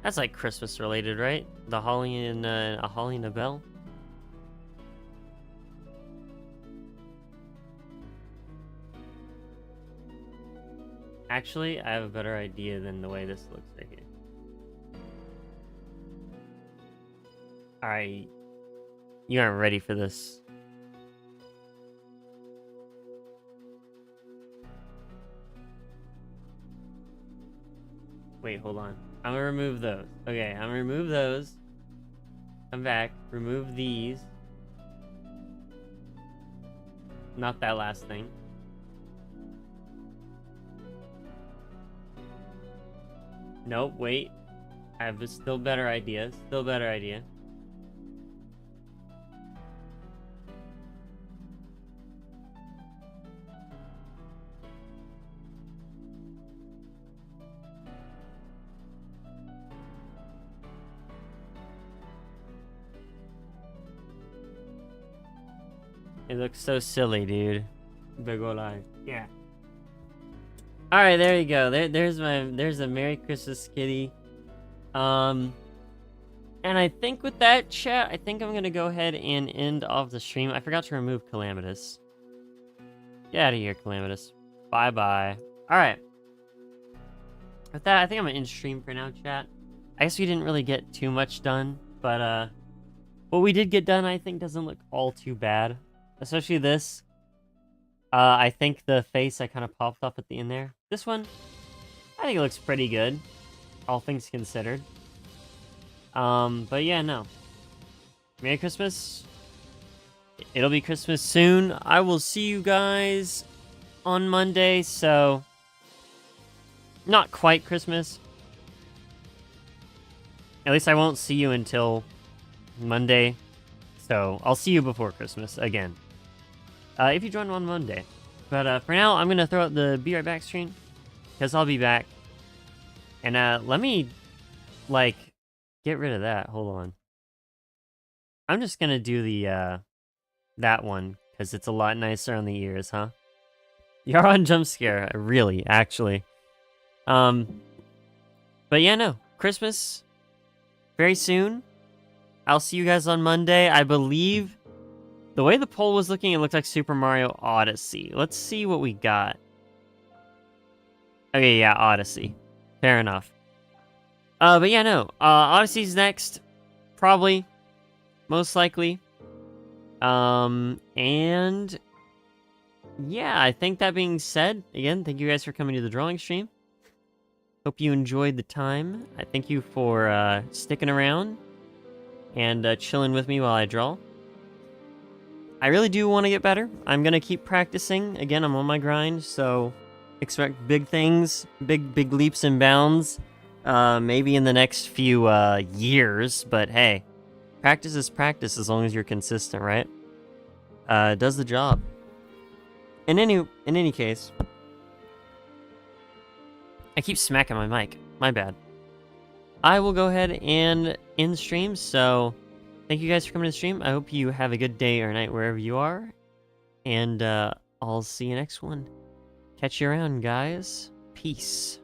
That's like Christmas related, right? The holly and a holly and a bell. Actually, I have a better idea than the way this looks right here. Alright. You aren't ready for this. Wait, hold on. I'm gonna remove those. Okay, I'm gonna remove those. Come back. Remove these. Not that last thing. Nope, wait. I have a still better idea. Still better idea. It looks so silly, dude. Big ol' eye. Yeah. Alright, there you go. There's a Merry Christmas kitty. And I think with that, chat, I think I'm gonna go ahead and end off the stream. I forgot to remove Calamitous. Get out of here, Calamitous. Bye-bye. Alright. With that, I think I'm gonna end stream for now, chat. I guess we didn't really get too much done, but what we did get done, I think, doesn't look all too bad. Especially this. I think the face I kind of popped up at the end there. This one, I think it looks pretty good, all things considered. But yeah, no. Merry Christmas. It'll be Christmas soon. I will see you guys on Monday, so not quite Christmas. At least I won't see you until Monday, so I'll see you before Christmas again. If you join on Monday. But for now, I'm going to throw out the Be Right Back stream, because I'll be back. And let me, like, get rid of that. Hold on. I'm just going to do the, that one, because it's a lot nicer on the ears, huh? You're on jump scare, really, actually. But yeah, no. Christmas, very soon. I'll see you guys on Monday. I believe the way the poll was looking, it looked like Super Mario Odyssey. Let's see what we got. Okay, yeah, Odyssey. Fair enough. But yeah, no. Odyssey's next. Probably. Most likely. And yeah, I think that being said, again, thank you guys for coming to the drawing stream. Hope you enjoyed the time. I thank you for sticking around and chilling with me while I draw. I really do want to get better. I'm going to keep practicing. Again, I'm on my grind, so expect big things, big leaps and bounds, maybe in the next few years, but hey, practice is practice as long as you're consistent, right? It does the job. In any case, I keep smacking my mic. My bad. I will go ahead and end the stream, so thank you guys for coming to the stream. I hope you have a good day or night wherever you are. And I'll see you next one. Catch you around, guys. Peace.